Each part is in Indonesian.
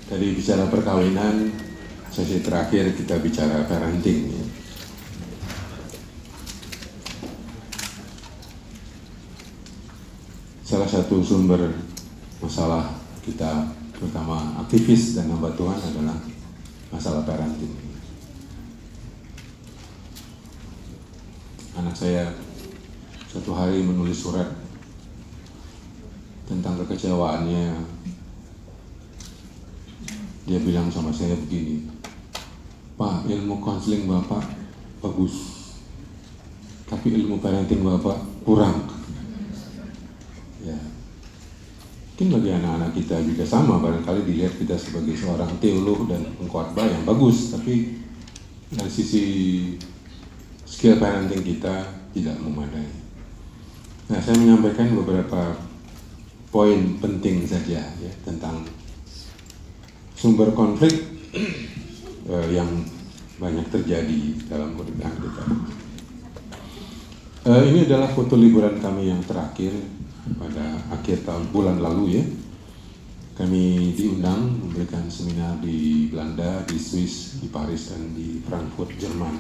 Tadi bicara perkawinan, sesi terakhir kita bicara parenting. Ya. Salah satu sumber masalah kita, terutama aktivis dan hamba Tuhan, adalah masalah parenting. Anak saya suatu hari menulis surat tentang kekecewaannya. Dia bilang sama saya begini, "Pak, ilmu konseling Bapak bagus, tapi ilmu parenting Bapak kurang." Ya, mungkin bagi anak-anak kita juga sama, barangkali dilihat kita sebagai seorang teolog dan pengkhotbah yang bagus, tapi dari sisi skill parenting kita tidak memadai. Nah, saya menyampaikan beberapa poin penting saja ya tentang sumber konflik yang banyak terjadi dalam pernikahan kita. Ini adalah foto liburan kami yang terakhir pada akhir tahun bulan lalu ya. Kami diundang memberikan seminar di Belanda, di Swiss, di Paris, dan di Frankfurt, Jerman.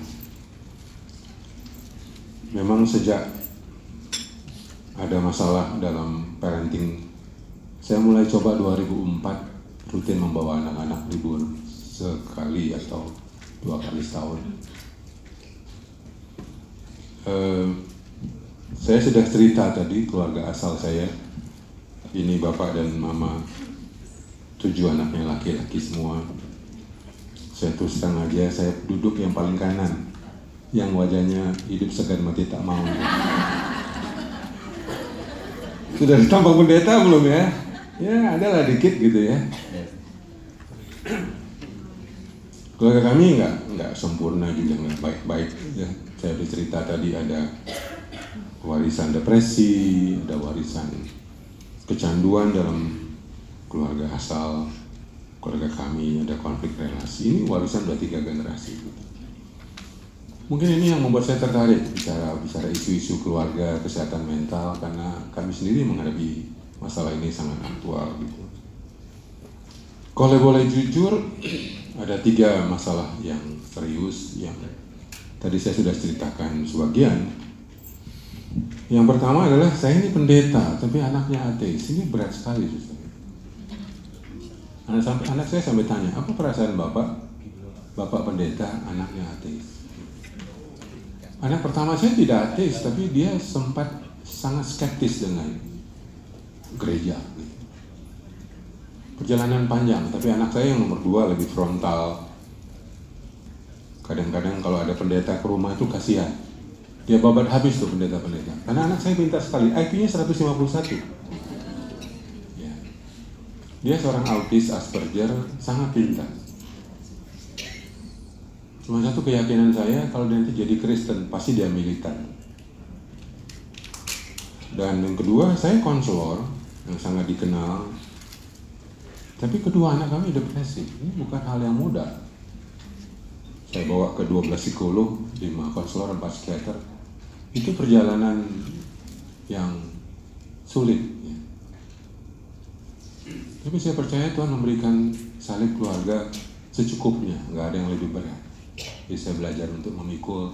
Memang sejak ada masalah dalam parenting, saya mulai coba 2004 rutin membawa anak-anak libur sekali atau 2 kali setahun. Saya sudah cerita tadi keluarga asal saya, ini bapak dan mama, 7 anaknya laki-laki semua. Saya terus terang aja, saya duduk yang paling kanan, yang wajahnya hidup segan mati tak mau. Sudah ditampang pendeta belum ya? Ya, adalah dikit gitu ya. Keluarga kami nggak sempurna juga, nggak baik-baik. Ya, saya udah cerita tadi ada warisan depresi, ada warisan kecanduan dalam keluarga asal keluarga kami, ada konflik relasi. Ini warisan udah 3 generasi. Mungkin ini yang membuat saya tertarik bicara isu-isu keluarga, kesehatan mental, karena kami sendiri menghadapi masalah ini sangat aktual gitu. Kalau boleh jujur, ada 3 masalah yang serius yang tadi saya sudah ceritakan sebagian. Yang pertama adalah saya ini pendeta, tapi anaknya ateis. Ini berat sekali, Suster. Anak saya sampai tanya, apa perasaan Bapak pendeta, anaknya ateis? Anak pertama saya tidak ateis, tapi dia sempat sangat skeptis dengan gereja. Perjalanan panjang, tapi anak saya yang nomor 2 lebih frontal. Kadang-kadang kalau ada pendeta ke rumah itu kasihan. Dia babat habis tuh pendeta-pendeta. Karena anak saya pintar sekali, IQ-nya 151. Ya. Dia seorang autis Asperger, sangat pintar. Cuma satu keyakinan saya, kalau dia nanti jadi Kristen, pasti dia militan. Dan yang kedua, saya konselor yang sangat dikenal. Tapi kedua anak kami depresi. Ini bukan hal yang mudah. Saya bawa ke 12 psikolog, 5 konselor, 4 psikiater. Itu perjalanan yang sulit. Ya. Tapi saya percaya Tuhan memberikan salib keluarga secukupnya, nggak ada yang lebih berat. Jadi saya belajar untuk memikul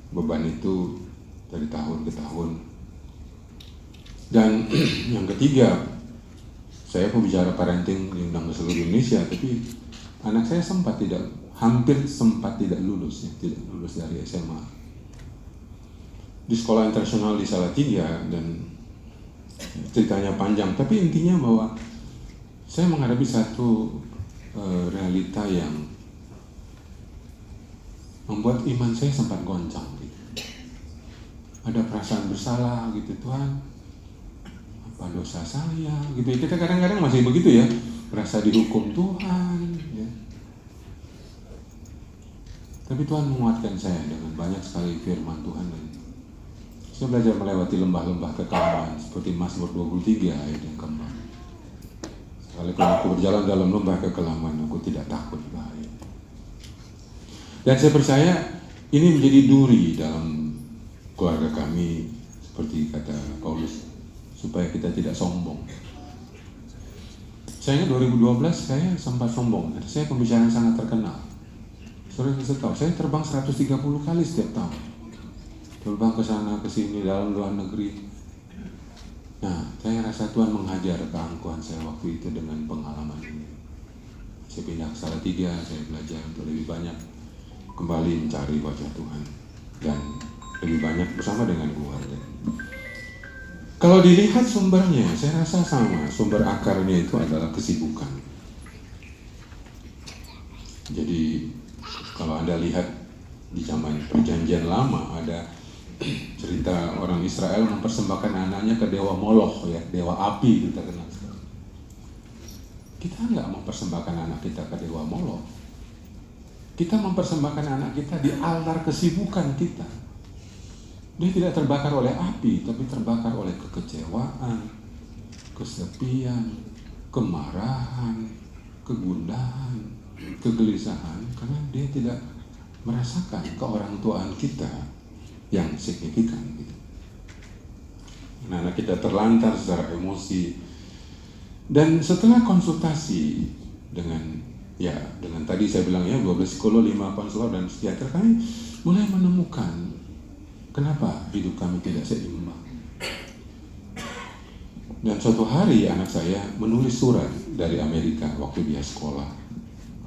beban itu dari tahun ke tahun. Dan yang ketiga, saya pembicara parenting diundang ke seluruh Indonesia, tapi anak saya hampir sempat tidak lulus dari SMA. Di sekolah internasional di Salatiga, dan ceritanya panjang, tapi intinya bahwa saya menghadapi satu realita yang membuat iman saya sempat goncang gitu. Ada perasaan bersalah gitu, Tuhan, apa dosa saya gitu. Kita kadang-kadang masih begitu ya, merasa dihukum Tuhan ya. Tapi Tuhan menguatkan saya dengan banyak sekali firman Tuhan, dan saya belajar melewati lembah-lembah kekalaman seperti Mazmur 23 ayat yang keempat. Sekali kalau aku berjalan dalam lembah kekelaman, aku tidak takut bahaya. Dan saya percaya ini menjadi duri dalam keluarga kami, seperti kata Paulus, supaya kita tidak sombong. Saya ingat 2012 saya sempat sombong, saya pembicara yang sangat terkenal. Saudara bisa tahu, saya terbang 130 kali setiap tahun. Terbang ke sana, ke sini, dalam luar negeri. Nah, saya rasa Tuhan menghajar keangkuhan saya waktu itu dengan pengalaman ini. Saya pindah ke Salatiga, saya belajar untuk lebih banyak kembali mencari wajah Tuhan. Dan lebih banyak bersama dengan keluarga. Kalau dilihat sumbernya, saya rasa sama. Sumber akarnya itu adalah kesibukan. Jadi, kalau Anda lihat di zaman Perjanjian Lama, ada cerita orang Israel mempersembahkan anaknya ke dewa Moloch, ya, dewa api kita kenal. Kita nggak mempersembahkan anak kita ke dewa Moloch. Kita mempersembahkan anak kita di altar kesibukan kita. Dia tidak terbakar oleh api, tapi terbakar oleh kekecewaan, kesepian, kemarahan, kegundahan, kegelisahan, karena dia tidak merasakan keorangtuaan kita yang signifikan. Anak kita terlantar secara emosi. Dan setelah konsultasi dengan tadi saya bilang 12 psikolog, 5 konselor dan psikiater, kami mulai menemukan kenapa hidup kami tidak seimbang. Dan suatu hari anak saya menulis surat dari Amerika waktu dia sekolah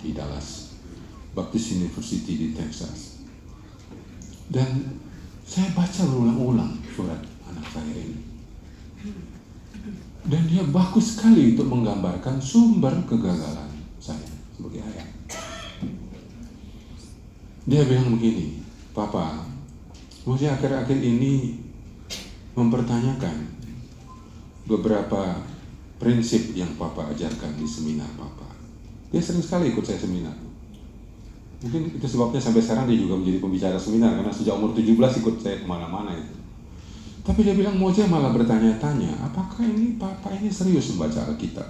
di Dallas Baptist University di Texas. Dan saya baca berulang-ulang surat anak saya ini. Dan dia bagus sekali untuk menggambarkan sumber kegagalan saya sebagai ayah. Dia bilang begini, "Papa, saya akhir-akhir ini mempertanyakan beberapa prinsip yang Papa ajarkan di seminar Papa." Dia sering sekali ikut saya seminar. Mungkin itu sebabnya sampai sekarang dia juga menjadi pembicara seminar, karena sejak umur 17 ikut saya kemana-mana itu. Tapi dia bilang, Moja malah bertanya-tanya, apakah ini Papa ini serius membaca Alkitab?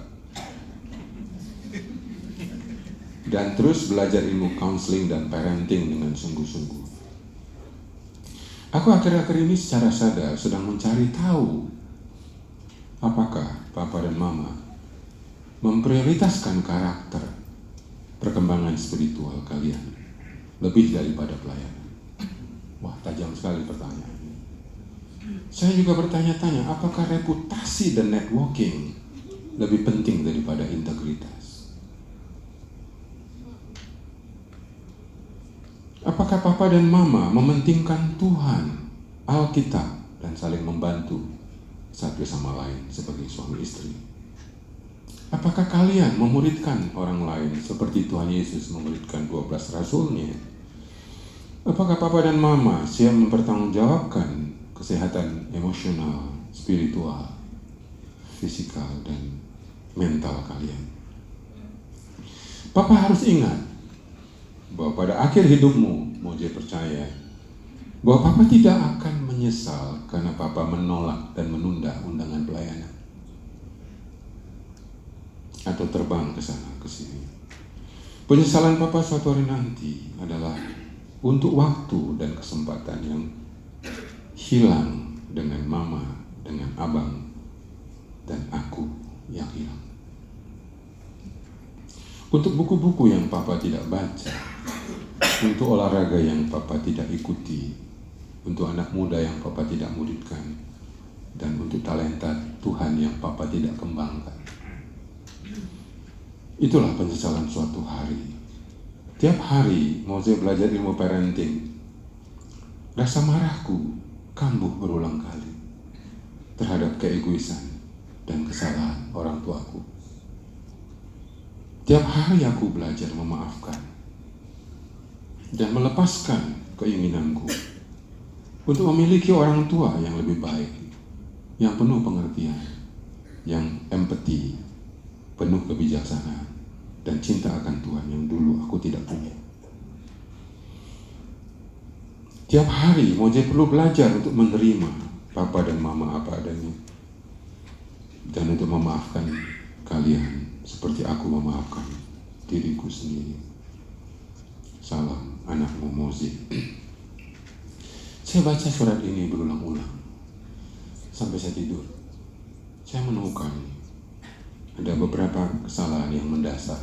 Dan terus belajar ilmu counseling dan parenting dengan sungguh-sungguh. Aku akhir-akhir ini secara sadar sedang mencari tahu apakah Papa dan Mama memprioritaskan karakter perkembangan spiritual kalian lebih daripada pelayanan. Wah, tajam sekali pertanyaan. Saya juga bertanya-tanya, apakah reputasi dan networking lebih penting daripada integritas? Apakah Papa dan Mama mementingkan Tuhan, Alkitab, dan saling membantu satu sama lain sebagai suami istri? Apakah kalian memuridkan orang lain seperti Tuhan Yesus memuridkan 12 rasulnya? Apakah Papa dan Mama siap mempertanggungjawabkan kesehatan emosional, spiritual, fisikal, dan mental kalian? Papa harus ingat bahwa pada akhir hidupmu, Moje percaya bahwa Papa tidak akan menyesal karena Papa menolak dan menunda undangan pelayanan atau terbang ke sana ke sini. Penyesalan Papa suatu hari nanti adalah untuk waktu dan kesempatan yang hilang dengan Mama, dengan Abang, dan aku yang hilang. Untuk buku-buku yang Papa tidak baca, untuk olahraga yang Papa tidak ikuti, untuk anak muda yang Papa tidak muridkan, dan untuk talenta Tuhan yang Papa tidak kembangkan. Itulah penyesalan suatu hari. Tiap hari mau saya belajar ilmu parenting, rasa marahku kambuh berulang kali terhadap keegoisan dan kesalahan orang tuaku. Tiap hari aku belajar memaafkan dan melepaskan keinginanku untuk memiliki orang tua yang lebih baik, yang penuh pengertian, yang empati, penuh kebijaksanaan, dan cinta akan Tuhan yang dulu aku tidak punya. Tiap hari Moje perlu belajar untuk menerima Papa dan Mama apa adanya, dan untuk memaafkan kalian seperti aku memaafkan diriku sendiri. Salam, anakmu Moje. Saya baca surat ini berulang-ulang sampai saya tidur. Saya menemukan Ada beberapa kesalahan yang mendasar.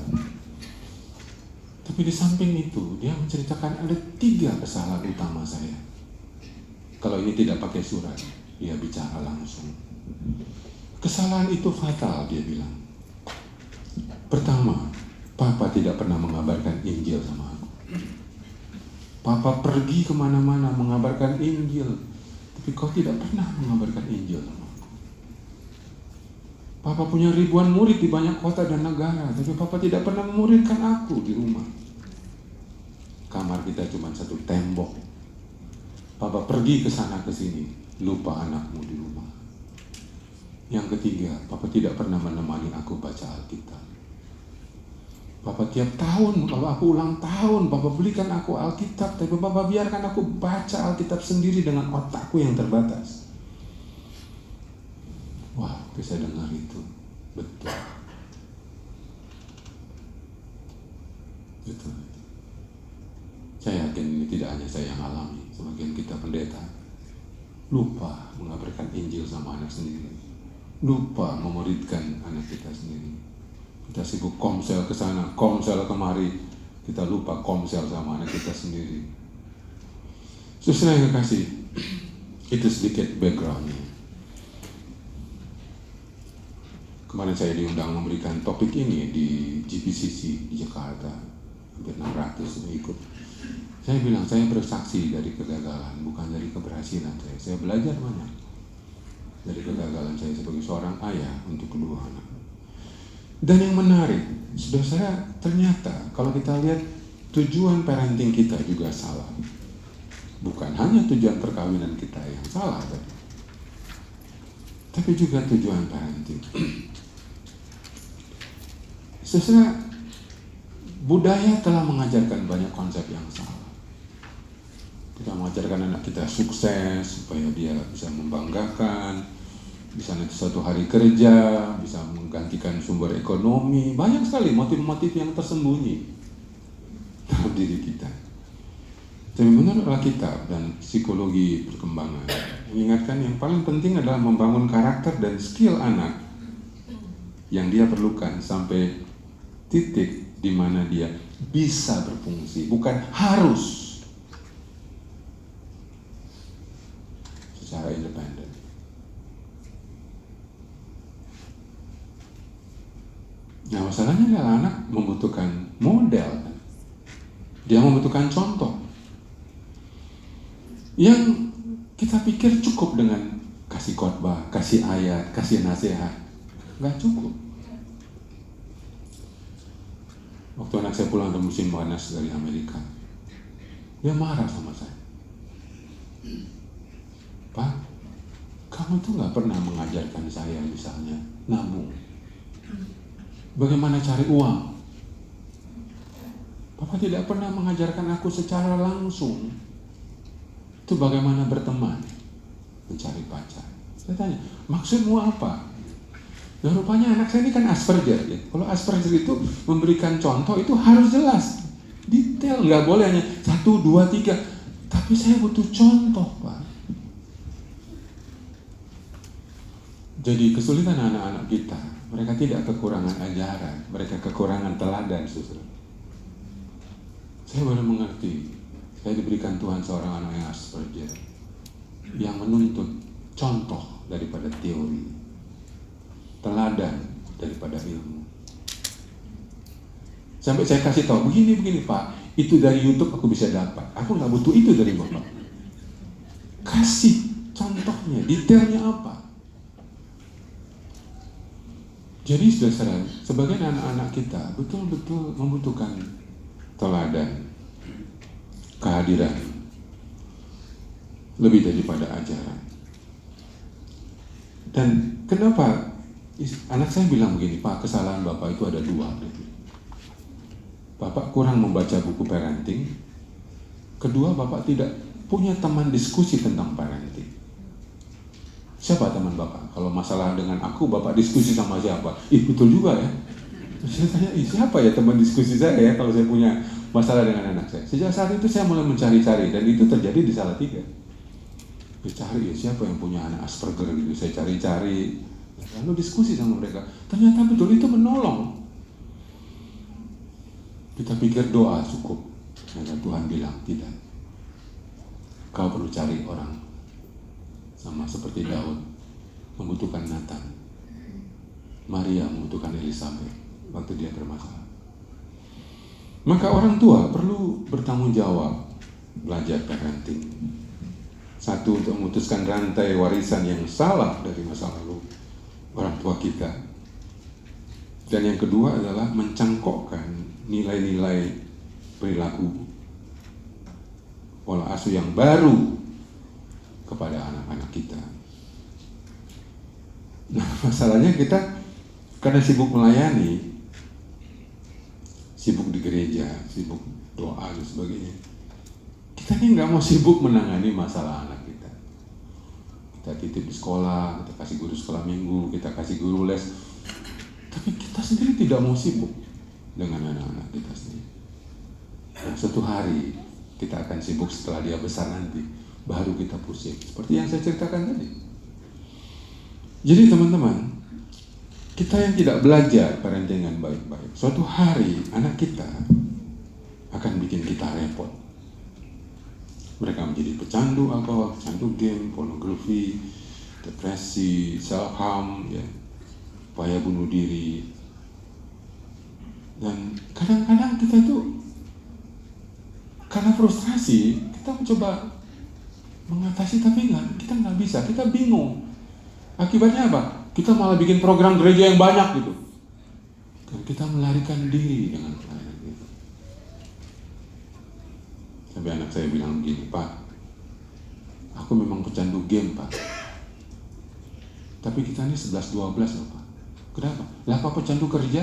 Tapi di samping itu, dia menceritakan ada 3 kesalahan utama saya. Kalau ini tidak pakai surat, dia bicara langsung. Kesalahan itu fatal, dia bilang. Pertama, Papa tidak pernah mengabarkan Injil sama aku. Papa pergi kemana-mana mengabarkan Injil, tapi kau tidak pernah mengabarkan Injil sama aku. Papa punya ribuan murid di banyak kota dan negara, tapi Papa tidak pernah memuridkan aku di rumah. Kamar kita cuma 1 tembok. Papa pergi ke sana ke sini, lupa anakmu di rumah. Yang ketiga, Papa tidak pernah menemani aku baca Alkitab. Papa tiap tahun, kalau aku ulang tahun, Papa belikan aku Alkitab, tapi Papa biarkan aku baca Alkitab sendiri dengan otakku yang terbatas. Wah, saya dengar itu, betul. Betul. Saya yakin ini tidak hanya saya yang alami, sebagian kita pendeta lupa mengabarkan Injil sama anak sendiri, lupa memuridkan anak kita sendiri. Kita sibuk komsel ke sana, komsel kemari, kita lupa komsel sama anak kita sendiri. Saudara yang kekasih, itu sedikit backgroundnya. Kemarin saya diundang memberikan topik ini di GPCC di Jakarta, hampir 600 yang ikut. Saya bilang, saya bersaksi dari kegagalan, bukan dari keberhasilan saya. Saya belajar banyak dari kegagalan saya sebagai seorang ayah untuk kedua anak. Dan yang menarik, saudara, ternyata kalau kita lihat tujuan parenting kita juga salah. Bukan hanya tujuan perkawinan kita yang salah tadi, tapi juga tujuan parenting. Saudara, budaya telah mengajarkan banyak konsep yang salah. Kita mengajarkan anak kita sukses supaya dia bisa membanggakan, bisa nanti suatu hari kerja, bisa menggantikan sumber ekonomi. Banyak sekali motif-motif yang tersembunyi dalam diri kita. Tapi menurut Alkitab dan psikologi perkembangan mengingatkan yang paling penting adalah membangun karakter dan skill anak yang dia perlukan sampai titik di mana dia bisa berfungsi, bukan harus secara independen. Nah, masalahnya adalah anak membutuhkan model. Dia membutuhkan contoh. Yang kita pikir cukup dengan kasih khotbah, kasih ayat, kasih nasihat. Nggak cukup. Waktu anak saya pulang dari musim panas dari Amerika, dia marah sama saya. Pak, kamu tuh nggak pernah mengajarkan saya misalnya nabung. Bagaimana cari uang? Papa tidak pernah mengajarkan aku secara langsung itu bagaimana berteman, mencari pacar. Saya tanya, maksudmu apa? Dan rupanya anak saya ini kan Asperger. Ya. Kalau Asperger itu memberikan contoh itu harus jelas, detail, nggak boleh hanya 1, 2, 3. Tapi saya butuh contoh, Pak. Jadi kesulitan anak-anak kita, mereka tidak kekurangan ajaran, mereka kekurangan teladan, saudara. Saya baru mengerti, saya diberikan Tuhan seorang anak yang Asperger, yang menuntut contoh daripada teori, teladan daripada ilmu. Sampai saya kasih tahu, begini Pak, itu dari YouTube aku bisa dapat. Aku nggak butuh itu dari Bapak. Kasih contohnya, detailnya apa. Jadi saudara, sebagian anak-anak kita betul-betul membutuhkan teladan, kehadiran, lebih daripada ajaran. Dan kenapa anak saya bilang begini, Pak, kesalahan Bapak itu ada 2. Bapak kurang membaca buku parenting. Kedua, Bapak tidak punya teman diskusi tentang parenting. Siapa teman Bapak? Kalau masalah dengan aku, Bapak diskusi sama siapa? Betul juga ya. Saya tanya, siapa ya teman diskusi saya ya kalau saya punya masalah dengan anak saya? Sejak saat itu saya mulai mencari-cari, dan itu terjadi di Salatiga. Saya cari, siapa yang punya anak Asperger gitu. Saya cari-cari, Lalu diskusi sama mereka, ternyata betul itu menolong. Kita pikir doa cukup, ternyata Tuhan bilang tidak. Kau perlu cari orang, sama seperti Daud membutuhkan Nathan, Maria membutuhkan Elizabeth waktu dia bermasalah. Maka orang tua perlu bertanggung jawab, belajar parenting. Satu, untuk memutuskan rantai warisan yang salah dari masa lalu orang tua kita. Dan yang kedua adalah mencangkokkan nilai-nilai perilaku pola asuh yang baru kepada anak-anak kita. Nah, masalahnya kita karena sibuk melayani, sibuk di gereja, sibuk doa dan sebagainya, kita ini nggak mau sibuk menangani masalah anak kita. Kita titip di sekolah, kita kasih guru sekolah minggu, kita kasih guru les, tapi kita sendiri tidak mau sibuk dengan anak-anak kita sendiri. Dan suatu hari kita akan sibuk setelah dia besar nanti, baru kita pusing. Seperti yang saya ceritakan tadi. Jadi teman-teman, kita yang tidak belajar parenting dengan baik-baik, suatu hari anak kita akan bikin kita repot. Mereka menjadi pecandu alkohol, pecandu game, pornografi, depresi, self-harm, ya, upaya bunuh diri. Dan kadang-kadang kita itu karena frustrasi, kita mencoba mengatasi, tapi kita nggak bisa, kita bingung. Akibatnya apa? Kita malah bikin program gereja yang banyak gitu. Dan kita melarikan diri dengan pelayanan itu. Sampai anak saya bilang begini, Pak, aku memang pecandu game, Pak. Tapi kita ini 11-12 loh, Pak. Kenapa? Lah, Pak pecandu kerja?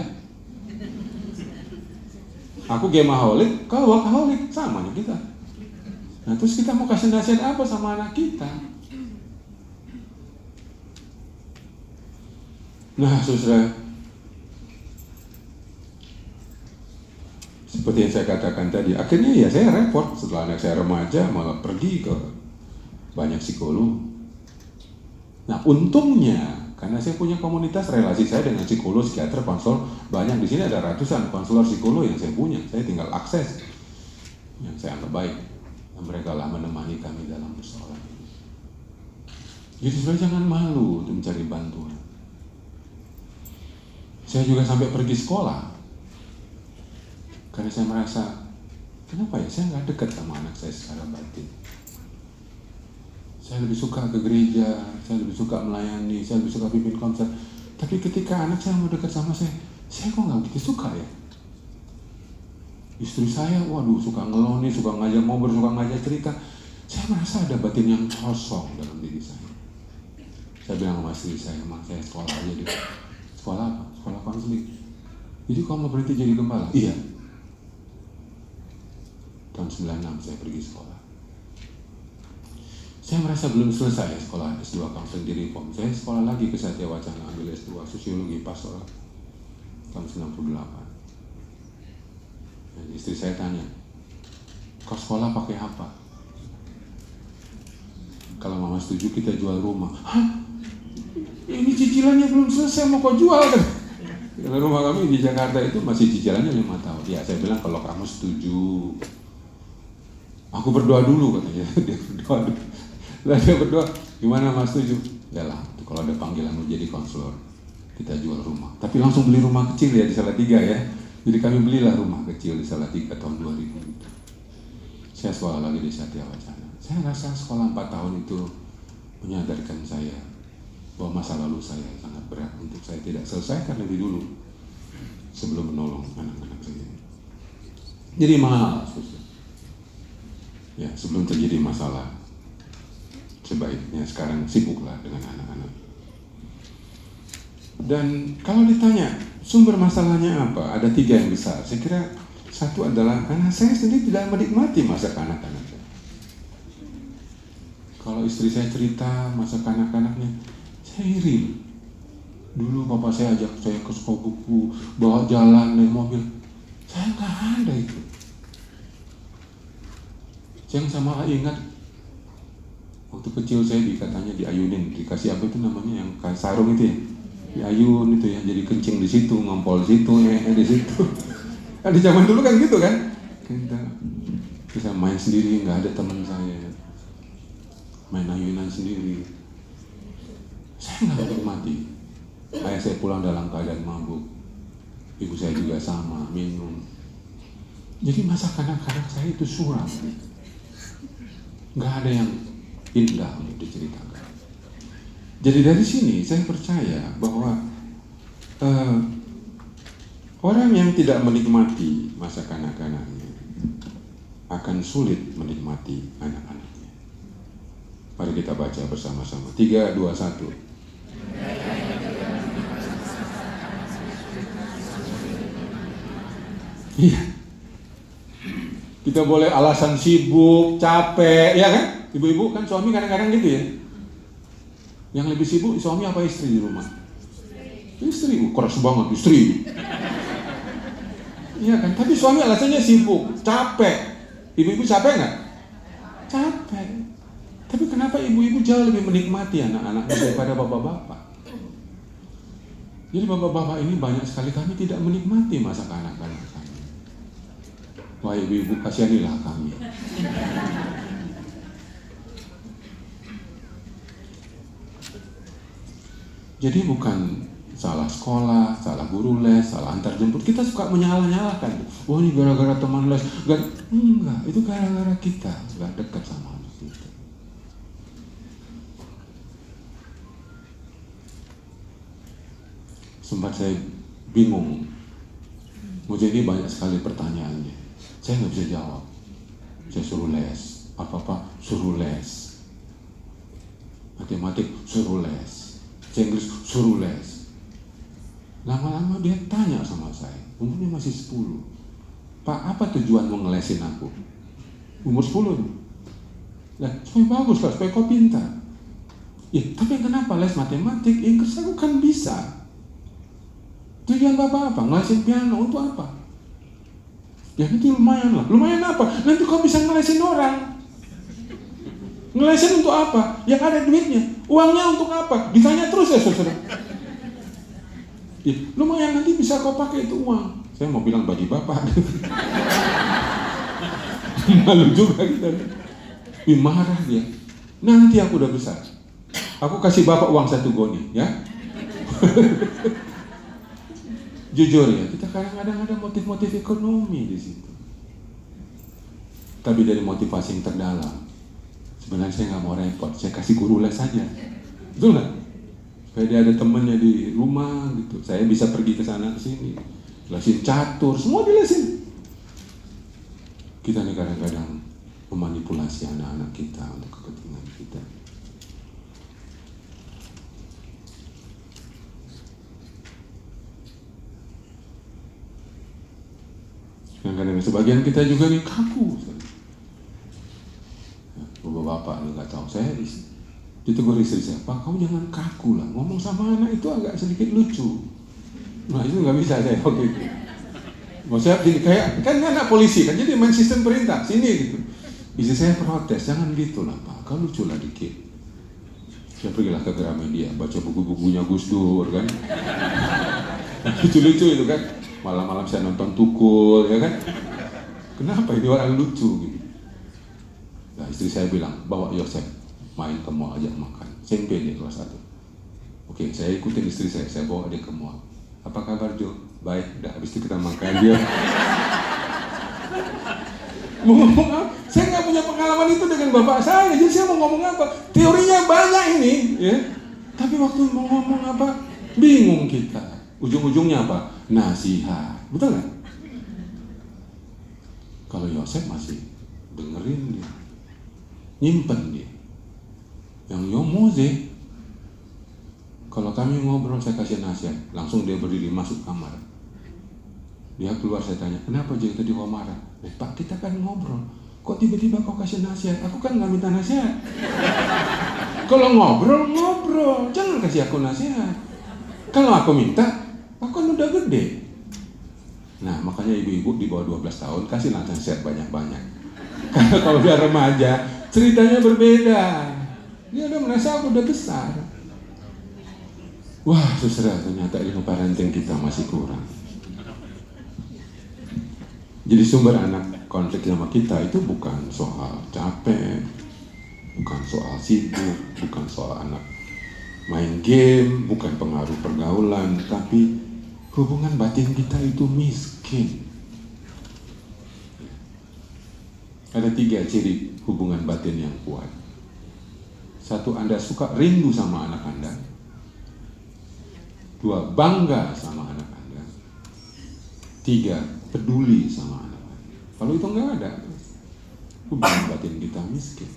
Aku gameaholic, kau workaholic, sama nih kita. Nah, terus kita mau kasih nasihat apa sama anak kita? Nah, saudara, seperti yang saya katakan tadi, akhirnya ya saya repot setelah anak saya remaja malah pergi ke banyak psikolog. Nah, untungnya karena saya punya komunitas relasi saya dengan psikolog, psikiater, konselor banyak. Di sini ada ratusan konselor psikolog yang saya punya. Saya tinggal akses yang saya anggap baik. Dan mereka lah menemani kami dalam persoalan ini. Jadi saudara jangan malu untuk mencari bantuan. Saya juga sampai pergi sekolah karena saya merasa, kenapa ya saya nggak dekat sama anak saya secara batin. Saya lebih suka ke gereja, saya lebih suka melayani, saya lebih suka pimpin konser. Tapi ketika anak saya mau dekat sama saya kok nggak begitu suka ya. Istri saya, waduh, suka ngeloni, suka ngajak ngobrol, suka ngajak cerita. Saya merasa ada batin yang kosong dalam diri saya. Saya bilang sama istri saya, Mak, saya sekolah aja deh. Sekolah apa? Sekolah konseling. Jadi kamu mau berhenti jadi gembala? Iya. Tahun 96 saya pergi sekolah. Saya merasa belum selesai sekolah S2 konseling di Reform. Saya sekolah lagi ke Satya Wacana, ambil S2 sosiologi pastoral tahun 98. Dan istri saya tanya, kau sekolah pakai apa? Kalau mama setuju kita jual rumah. Hah? Ini cicilannya belum selesai, mau kau jual kan? Karena rumah kami di Jakarta itu masih cicilannya 5 tahun. Ya saya bilang kalau kamu setuju, aku berdoa dulu katanya. Dia berdoa dulu. Lah dia berdoa, gimana mas setuju? Ya lah, kalau ada panggilan mau jadi konselor, kita jual rumah. Tapi langsung beli rumah kecil ya di Salatiga ya. Jadi kami belilah rumah kecil di Salatiga tahun 2000. Saya sekolah lagi di Satya Wacana. Saya rasa sekolah 4 tahun itu menyadarkan saya bahwa masa lalu saya sangat berat untuk saya tidak selesaikan lebih dulu sebelum menolong anak-anak saya. Jadi mahal, ya sebelum terjadi masalah, sebaiknya sekarang sibuklah dengan anak-anak. Dan kalau ditanya sumber masalahnya apa, ada 3 yang besar. Saya kira satu adalah karena saya sendiri tidak menikmati masa kanak-kanak saya. Kalau istri saya cerita masa kanak-kanaknya, saya iri. Dulu papa saya ajak saya ke Sukobuku, bawa jalan naik mobil. Saya nggak ada itu. Saya sama ingat waktu kecil saya katanya diayunin, dikasih apa itu namanya yang kayak sarung itu ya. Ayun itu ya, jadi kencing di situ, ngompol di situ, di situ. Kan di zaman dulu kan gitu kan. Kita bisa main sendiri, nggak ada teman saya. Main ayunan sendiri. Saya nggak menikmati. Ayah saya pulang dalam keadaan mabuk. Ibu saya juga sama, minum. Jadi masa kanak-kanak saya itu suram. Nggak ada yang indah untuk diceritakan. Jadi dari sini saya percaya bahwa orang yang tidak menikmati masa kanak-kanaknya akan sulit menikmati anak-anaknya. Mari kita baca bersama-sama. 3, 2, 1. Iya. Kita boleh alasan sibuk, capek, ya kan? Ibu-ibu kan suami kadang-kadang gitu ya. Yang lebih sibuk suami apa istri di rumah? Istri, keras banget istri. Iya kan? Tapi suami alasannya sibuk, capek. Ibu-ibu capek nggak? Capek. Tapi kenapa ibu-ibu jauh lebih menikmati anak-anaknya daripada bapak-bapak? Jadi bapak-bapak ini banyak sekali kami tidak menikmati masa kanak-kanak kami. Wah ibu-ibu kasihanilah kami. Jadi bukan salah sekolah, salah guru les, salah antar jemput. Kita suka menyalah-nyalahkan. Oh ini gara-gara teman les. Enggak, itu gara-gara kita nggak dekat sama anak kita. Sempat saya bingung. Jadi banyak sekali pertanyaannya. Saya nggak bisa jawab. Saya suruh les. Apa-apa suruh les. Matematik suruh les. Inggris suruh les. Lama-lama dia tanya sama saya, umurnya masih 10. Pak, apa tujuan mau ngelesin aku? Umur 10. Lah, supaya bagus lah, supaya kau pintar. Ya, tapi kenapa les matematik? Inggris aku kan bisa. Tujuan bapak apa? Ngelesin piano untuk apa? Ya nanti lumayan lah. Lumayan apa? Nanti kau bisa ngelesin orang. Ngelesin untuk apa? Yang ada duitnya. Uangnya untuk apa? Ditanya terus ya saudara. Ya, lumayan nanti bisa kau pakai itu uang. Saya mau bilang bagi bapak. Malu juga kita. Marah dia. Nanti aku udah besar. Aku kasih bapak uang 1 goni, ya. Jujur ya, kita kadang-kadang ada motif-motif ekonomi di situ. Tapi dari motivasi yang terdalam. Sebenarnya saya nggak mau repot, saya kasih guru les saja, betul nggak? Supaya dia ada temennya di rumah gitu, saya bisa pergi ke sana ke sini, lesin catur, semua dilesin. Kita nih kadang-kadang memanipulasi anak-anak kita untuk kepentingan kita. Kadang-kadang sebagian kita juga nih kaku. Bapak nggak tahu, saya ditegur istri saya, Pak kamu jangan kaku lah, ngomong sama anak itu agak sedikit lucu. Nah itu nggak bisa saya waktu itu. Maksudnya kayak kan anak polisi kan, jadi main sistem perintah sini gitu. Istri saya protes, jangan gitu lah Pak, kau lucu lah dikit. Saya pergilah ke Gramedia, baca buku-bukunya Gus Dur kan, lucu-lucu itu kan. Malam-malam saya nonton Tukul ya kan. Kenapa ini orang lucu gitu? Nah, istri saya bilang, bawa Yosef main ke mall aja makan. SMP dia kelas 1. Oke, saya ikutin istri saya bawa dia ke mall. Apa kabar Jo? Baik, udah habis itu kita makan dia. Mau ngomong apa? Saya nggak punya pengalaman itu dengan bapak saya, jadi saya mau ngomong apa? Teorinya banyak ini, ya. Tapi waktu mau ngomong apa, bingung kita. Ujung-ujungnya apa? Nasihat, betul nggak? Kalau Yosef masih dengerin dia. Nyimpen dia. Yang Yomoze, kalau kami ngobrol saya kasih nasihat, langsung dia berdiri masuk kamar. Dia keluar, saya tanya, kenapa Jay tadi kau marah? Pak kita kan ngobrol, kok tiba-tiba kau kasih nasihat? Aku kan nggak minta nasihat. Kalau ngobrol, jangan kasih aku nasihat. Kalau aku minta, aku kan udah gede. Nah makanya ibu-ibu di bawah 12 tahun kasih nasihat banyak-banyak. Karena kalau dia remaja, ceritanya berbeda. Dia udah merasa aku udah besar. Wah, saudara, ternyata ilmu parenting kita masih kurang. Jadi sumber anak konflik sama kita itu bukan soal capek, bukan soal sibuk, bukan soal anak main game, bukan pengaruh pergaulan, tapi hubungan batin kita itu miskin. Ada 3 ciri hubungan batin yang kuat. 1, Anda suka rindu sama anak Anda. 2, bangga sama anak Anda. 3, peduli sama anak Anda. Kalau itu nggak ada, hubungan batin kita miskin.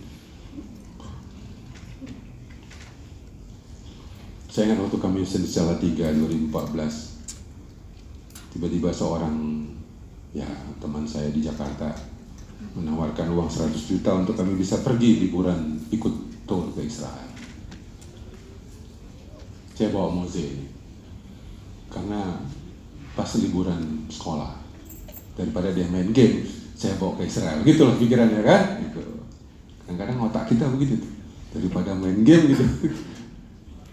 Saya ingat waktu kami di Salatiga 2014, tiba-tiba seorang teman saya di Jakarta menawarkan uang 100 juta untuk kami bisa pergi liburan ikut tour ke Israel. Saya bawa Moze ini karena pas liburan sekolah, daripada dia main game, saya bawa ke Israel. Gitulah pikirannya kan? Gitu. Kadang-kadang otak kita begitu tuh. Daripada main game gitu.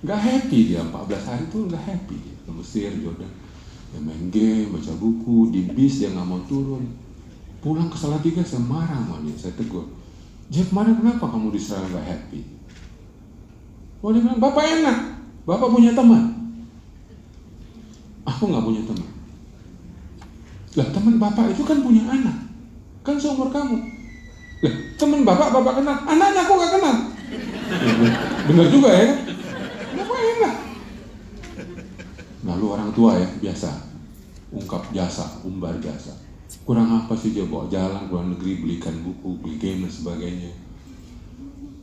Nggak happy dia, 14 hari tuh nggak happy. Ke Mesir, Jordan, dia main game, baca buku, di bis dia nggak mau turun. Pulang ke Salatiga saya marah sama dia, saya tegur. Jeff, kemarin kenapa kamu di Israel nggak happy? Oh, dia bilang, Bapak enak, Bapak punya teman. Aku nggak punya teman. Lah, teman Bapak itu kan punya anak, kan seumur kamu. Lah, teman Bapak kenal, anaknya aku nggak kenal. Benar juga ya kan? Kenapa enak? Lalu orang tua ya, biasa ungkap jasa, umbar jasa. Kurang apa sih dia bawa jalan ke luar negeri, belikan buku, beli game dan sebagainya.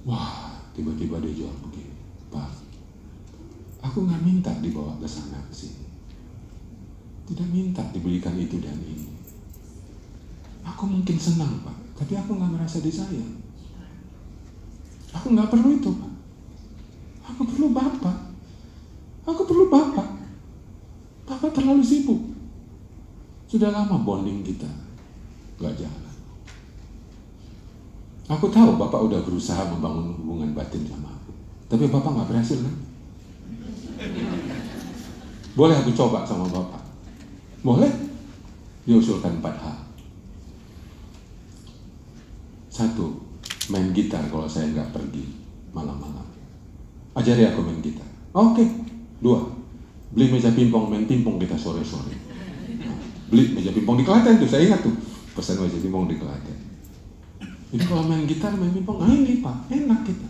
Wah, tiba-tiba dia jual begini. Pak, aku nggak minta dibawa ke sana ke sini. Tidak minta dibelikan itu dan ini. Aku mungkin senang, Pak, tapi aku nggak merasa disayang. Aku nggak perlu itu, Pak. Aku perlu Bapak. Aku perlu Bapak. Bapak terlalu sibuk. Sudah lama bonding kita nggak jalan. Aku tahu Bapak udah berusaha membangun hubungan batin sama aku, tapi Bapak nggak berhasil kan? Boleh aku coba sama Bapak? Boleh? Dia usulkan 4 hal. 1, main gitar kalau saya nggak pergi malam-malam. Ajari aku main gitar. Oke. 2, beli meja pingpong, main pingpong kita sore-sore. Beli meja pingpong di Klaten tuh, saya ingat tuh, pesan meja pingpong di Klaten. Jadi kalau main gitar, main pingpong, ini Pak, enak kita.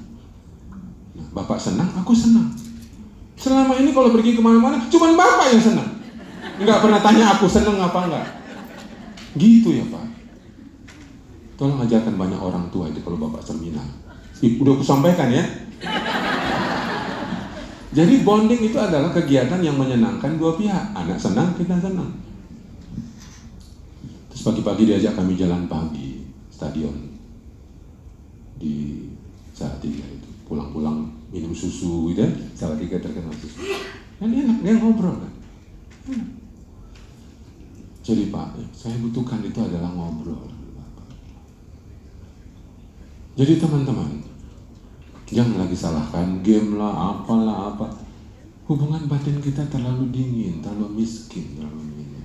Nah, Bapak senang, aku senang. Selama ini kalau pergi kemana-mana, cuman Bapak yang senang. Nggak pernah tanya aku senang apa enggak. Gitu ya Pak. Tolong ajarkan banyak orang tua itu kalau Bapak terminal. Udah aku sampaikan ya. Jadi bonding itu adalah kegiatan yang menyenangkan dua pihak. Anak senang, kita senang. Terus pagi-pagi diajak kami jalan pagi, stadion di Salatiga itu. Pulang-pulang minum susu gitu ya. Salatiga terkenal susu. Dan enak, dia ngobrol kan. Jadi Pak, saya butuhkan itu adalah ngobrol. Jadi teman-teman, jangan lagi salahkan game lah, apalah apa. Hubungan batin kita terlalu dingin, terlalu miskin, terlalu minim.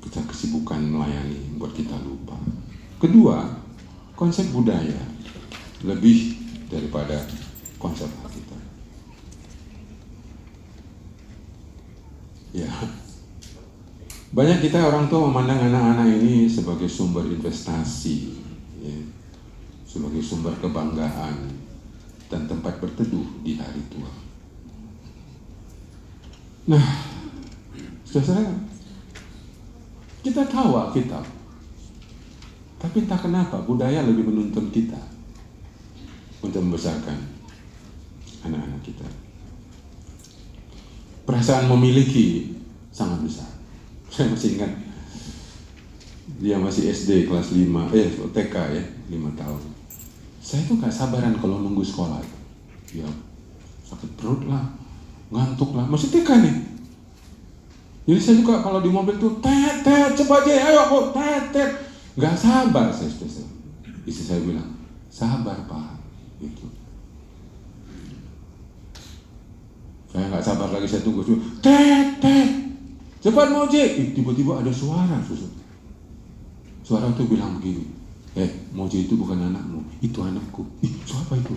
Kita kesibukan melayani buat kita lupa. Kedua, konsep budaya lebih daripada konsep kita. Ya, banyak kita orang tua memandang anak-anak ini sebagai sumber investasi, ya, sebagai sumber kebanggaan dan tempat berteduh di hari tua. Nah, saudara, kita tahu Alkitab, tapi entah kenapa budaya lebih menuntun kita untuk membesarkan anak-anak kita. Perasaan memiliki sangat besar. Saya masih ingat, dia masih SD kelas 5, TK ya, 5 tahun. Saya tuh gak sabaran kalau nunggu sekolah. Ya, sakit perut lah, ngantuk lah, masih TK nih. Jadi saya juga kalau di mobil tuh, tet, cepat aja, ayo kok, tet. Gak sabar saya. Istri saya bilang, sabar Pak, gitu. Saya nggak sabar lagi, saya tunggu. Tet, cepat Moje. Tiba-tiba ada suara, susu. Suara itu bilang begini, Moje itu bukan anakmu, itu anakku. Siapa itu?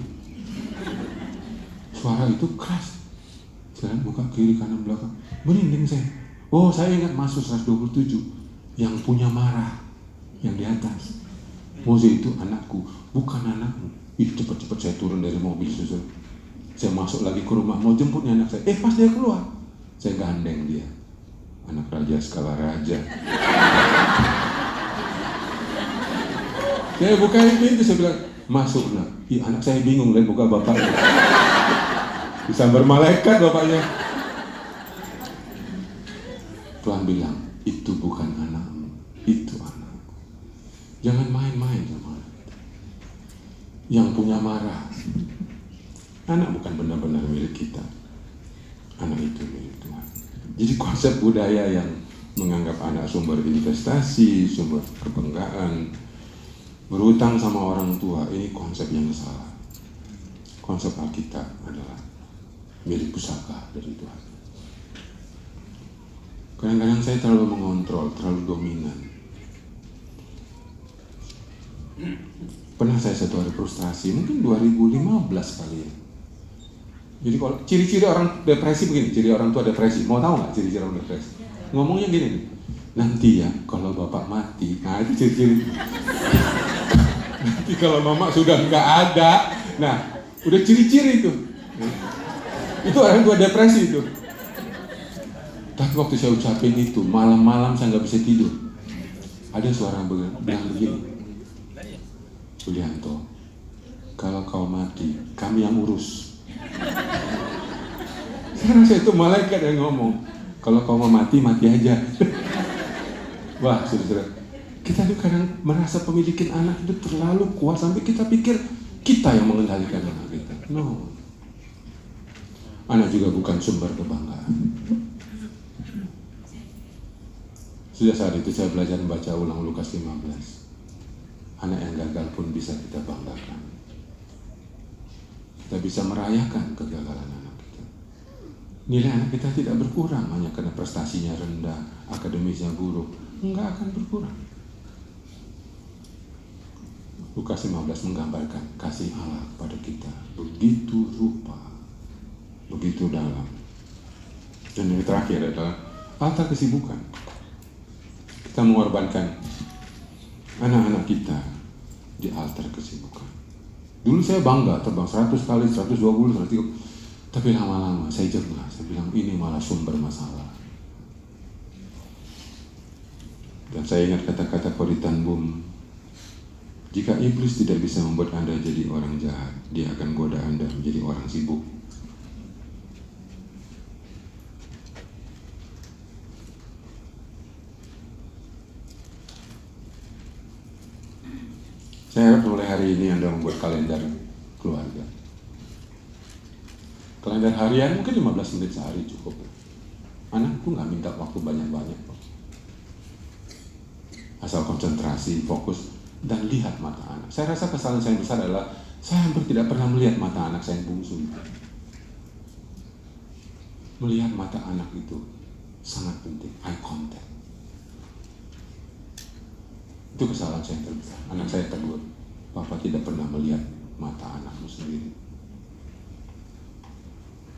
Suara itu keras. Saya buka kiri kanan belakang, merinding saya. Oh, saya ingat masuk 127 yang punya marah, yang di atas. Moze itu anakku, bukan anakmu. Cepat-cepat saya turun dari mobil, susul. Saya masuk lagi ke rumah, mau jemputnya anak saya. Pas dia keluar, saya gandeng dia. Anak raja skala raja. Saya bukain pintu, saya bilang, masuklah. Anak saya bingung, lihat buka bapaknya. Disambar malaikat bapaknya. Tuhan bilang, itu bukan anakmu, itu anakku. Jangan main-main sama anak. Yang punya marah. Anak bukan benar-benar milik kita. Anak itu milik Tuhan. Jadi konsep budaya yang menganggap anak sumber investasi, sumber kebanggaan, berutang sama orang tua, ini konsep yang salah. Konsep Alkitab adalah milik pusaka dari Tuhan. Kadang-kadang saya terlalu mengontrol, terlalu dominan. Pernah saya satu hari frustrasi, mungkin 2015 kali ya. Jadi kalau ciri-ciri orang depresi begini, ciri orang tua depresi, mau tahu nggak ciri-ciri orang depresi? Ngomongnya gini nih, nanti ya kalau bapak mati, nah itu ciri-ciri. Nanti kalau mama sudah nggak ada, nah udah ciri-ciri itu. Itu orang tua depresi itu. Tapi waktu saya ucapin itu, malam-malam saya nggak bisa tidur. Ada suara bilang begini, Budianto, kalau kau mati, kami yang urus. Saya rasa itu malaikat yang ngomong, kalau kau mau mati, mati aja. Wah, saudara, kita tuh kadang merasa pemilikin anak itu terlalu kuat sampai kita pikir kita yang mengendalikan anak kita. No. Anak juga bukan sumber kebanggaan. Sudah saat itu saya belajar membaca ulang Lukas 15. Anak yang gagal pun bisa kita banggakan. Kita bisa merayakan kegagalan anak kita. Nilai anak kita tidak berkurang hanya karena prestasinya rendah, akademisnya buruk. Enggak akan berkurang. Lukas 15 menggambarkan kasih Allah kepada kita begitu rupa, begitu dalam. Dan yang terakhir adalah altar kesibukan. Kita mengorbankan anak-anak kita di altar kesibukan. Dulu saya bangga terbang 100 kali, 120, 130. Tapi lama-lama saya jengah, saya bilang ini malah sumber masalah. Dan saya ingat kata-kata Corrie ten Boom, jika iblis tidak bisa membuat Anda jadi orang jahat, dia akan goda Anda menjadi orang sibuk. Saya harap mulai hari ini Anda membuat kalender keluarga. Kalender harian mungkin 15 menit sehari cukup. Anakku nggak minta waktu banyak-banyak. Asal konsentrasi, fokus, dan lihat mata anak. Saya rasa kesalahan saya yang besar adalah saya hampir tidak pernah melihat mata anak saya yang bungsu. Melihat mata anak itu sangat penting, eye contact. Itu kesalahan saya yang terbesar. Anak saya tegur, Papa tidak pernah melihat mata anakmu sendiri.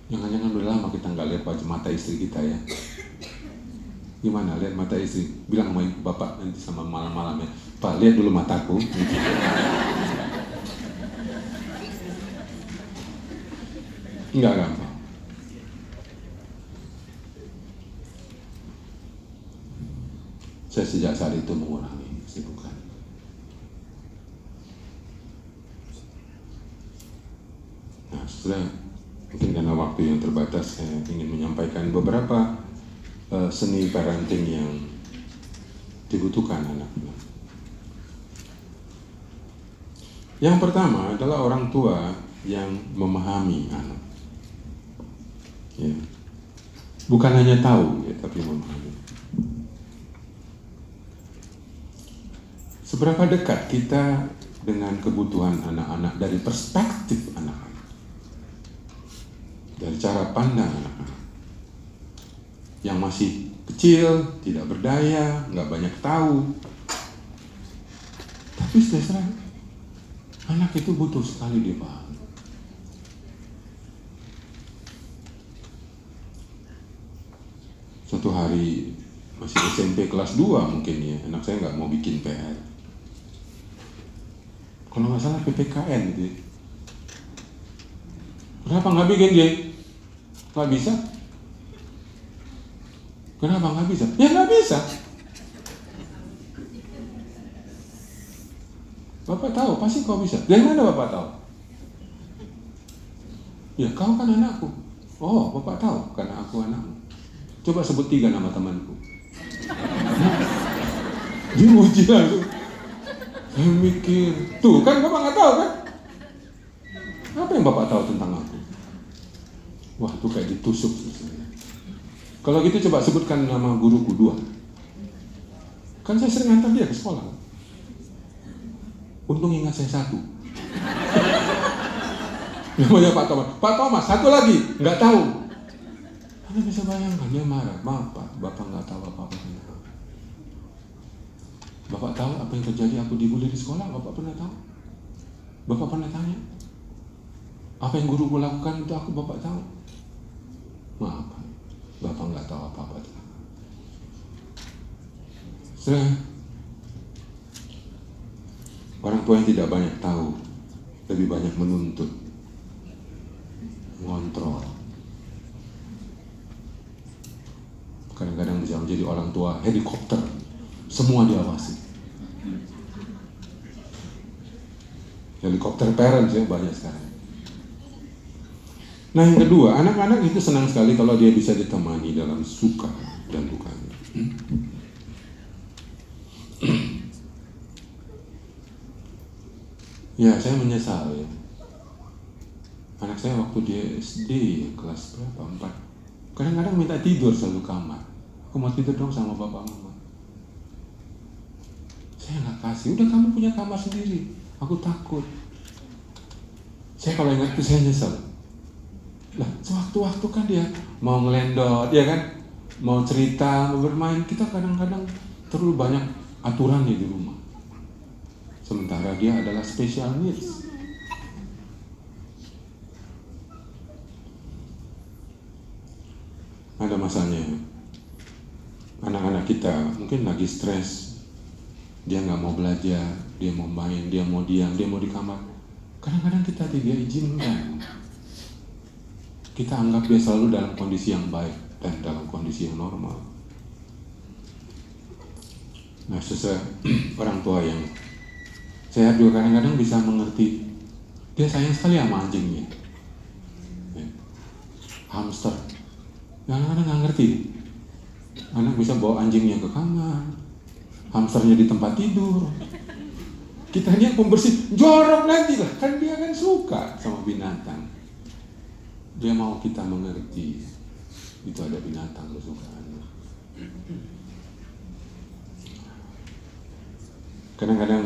Jangan-jangan udah lama kita nggak lihat wajah mata istri kita ya. Gimana lihat mata istri? Bilang sama bapak nanti sama malam-malamnya, Pak lihat dulu mataku. Enggak gampang. Saya sejak saat itu mengurangi kesibukan. Nah, setelah mungkin karena waktu yang terbatas, saya ingin menyampaikan beberapa seni parenting yang dibutuhkan anak. Yang pertama adalah orang tua yang memahami anak. Ya. Bukan hanya tahu, ya, tapi memahami. Seberapa dekat kita dengan kebutuhan anak-anak dari perspektif anak-anak? Dari dari cara pandang anak-anak. Yang masih kecil, tidak berdaya, nggak banyak tahu. Tapi setelah anak itu butuh sekali dipahami. Suatu hari masih SMP kelas 2 mungkin ya, anak saya nggak mau bikin PR. Kalau nggak salah PPKN gitu ya. Kenapa nggak bikin dia? Nggak bisa? Kenapa nggak bisa? Ya nggak bisa. Bapak tahu, pasti kau bisa. Dari mana Bapak tahu? Ya kau kan anakku. Oh, Bapak tahu karena aku anakmu. Coba sebut 3 nama temanku. Diuji langsung. Saya mikir, tuh kan Bapak nggak tahu kan? Apa yang Bapak tahu tentang aku? Wah, tuh kayak ditusuk. Kalau gitu coba sebutkan nama guruku 2. Kan saya sering antar dia ke sekolah. Untung ingat saya 1. Namanya Pak Thomas. Pak Thomas, 1 lagi, nggak tahu. Anda bisa bayangkan, dia marah. Maaf Pak, Bapak nggak tahu apa-apa tentang aku. Bapak tahu apa yang terjadi aku dibully di sekolah? Bapak pernah tahu? Bapak pernah tanya? Apa yang guruku lakukan itu aku Bapak tahu? Maaf Pak, Bapak nggak tahu apa-apa tentang aku. Orang tua yang tidak banyak tahu, lebih banyak menuntut, ngontrol. Kadang-kadang bisa menjadi orang tua helikopter, semua diawasi. Helikopter parents ya banyak sekarang. Nah yang kedua, anak-anak itu senang sekali kalau dia bisa ditemani dalam suka dan dukanya. Ya saya menyesal ya. Anak saya waktu dia SD kelas berapa? 4. Kadang-kadang minta tidur satu kamar. Aku mau tidur dong sama bapak mama. Saya nggak kasih. Udah kamu punya kamar sendiri. Aku takut. Saya kalau ingat itu saya nyesal. Lah, sewaktu-waktu kan dia mau ngelendot, ya kan? Mau cerita, mau bermain. Kita kadang-kadang terlalu banyak aturannya di rumah. Sementara dia adalah special needs. Ada masanya anak-anak kita mungkin lagi stres, dia nggak mau belajar, dia mau main, dia mau diam, dia mau di kamar. Kadang-kadang kita tidak izinkan. Kita anggap dia selalu dalam kondisi yang baik dan dalam kondisi yang normal. Nah, orang tua yang sehat juga kadang-kadang bisa mengerti. Dia sayang sekali sama anjingnya, hamster. Kadang-kadang nggak ngerti. Anak bisa bawa anjingnya ke kamar, hamsternya di tempat tidur. Kita lihat pembersih, jorok lagi lah. Kan dia kan suka sama binatang. Dia mau kita mengerti. Itu ada binatang kesukaannya. Kadang-kadang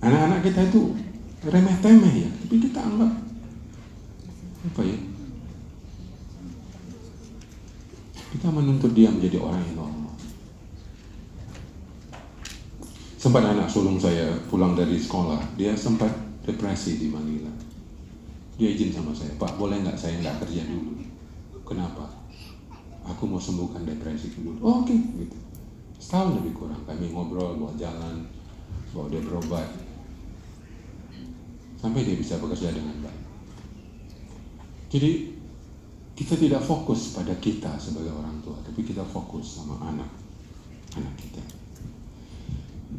anak-anak kita itu remeh-temeh ya, tapi kita anggap apa ya? Kita menuntut dia menjadi orang yang normal. Sempat anak sulung saya pulang dari sekolah, dia sempat depresi di Manila. Dia izin sama saya, Pak boleh nggak saya nggak kerja dulu? Kenapa? Aku mau sembuhkan depresi dulu. Oh, oke, gitu. Setahun lebih kurang kami ngobrol, bawa jalan, bawa dia berobat, sampai dia bisa bekerja dengan baik. Jadi kita tidak fokus pada kita sebagai orang tua, tapi kita fokus sama anak kita.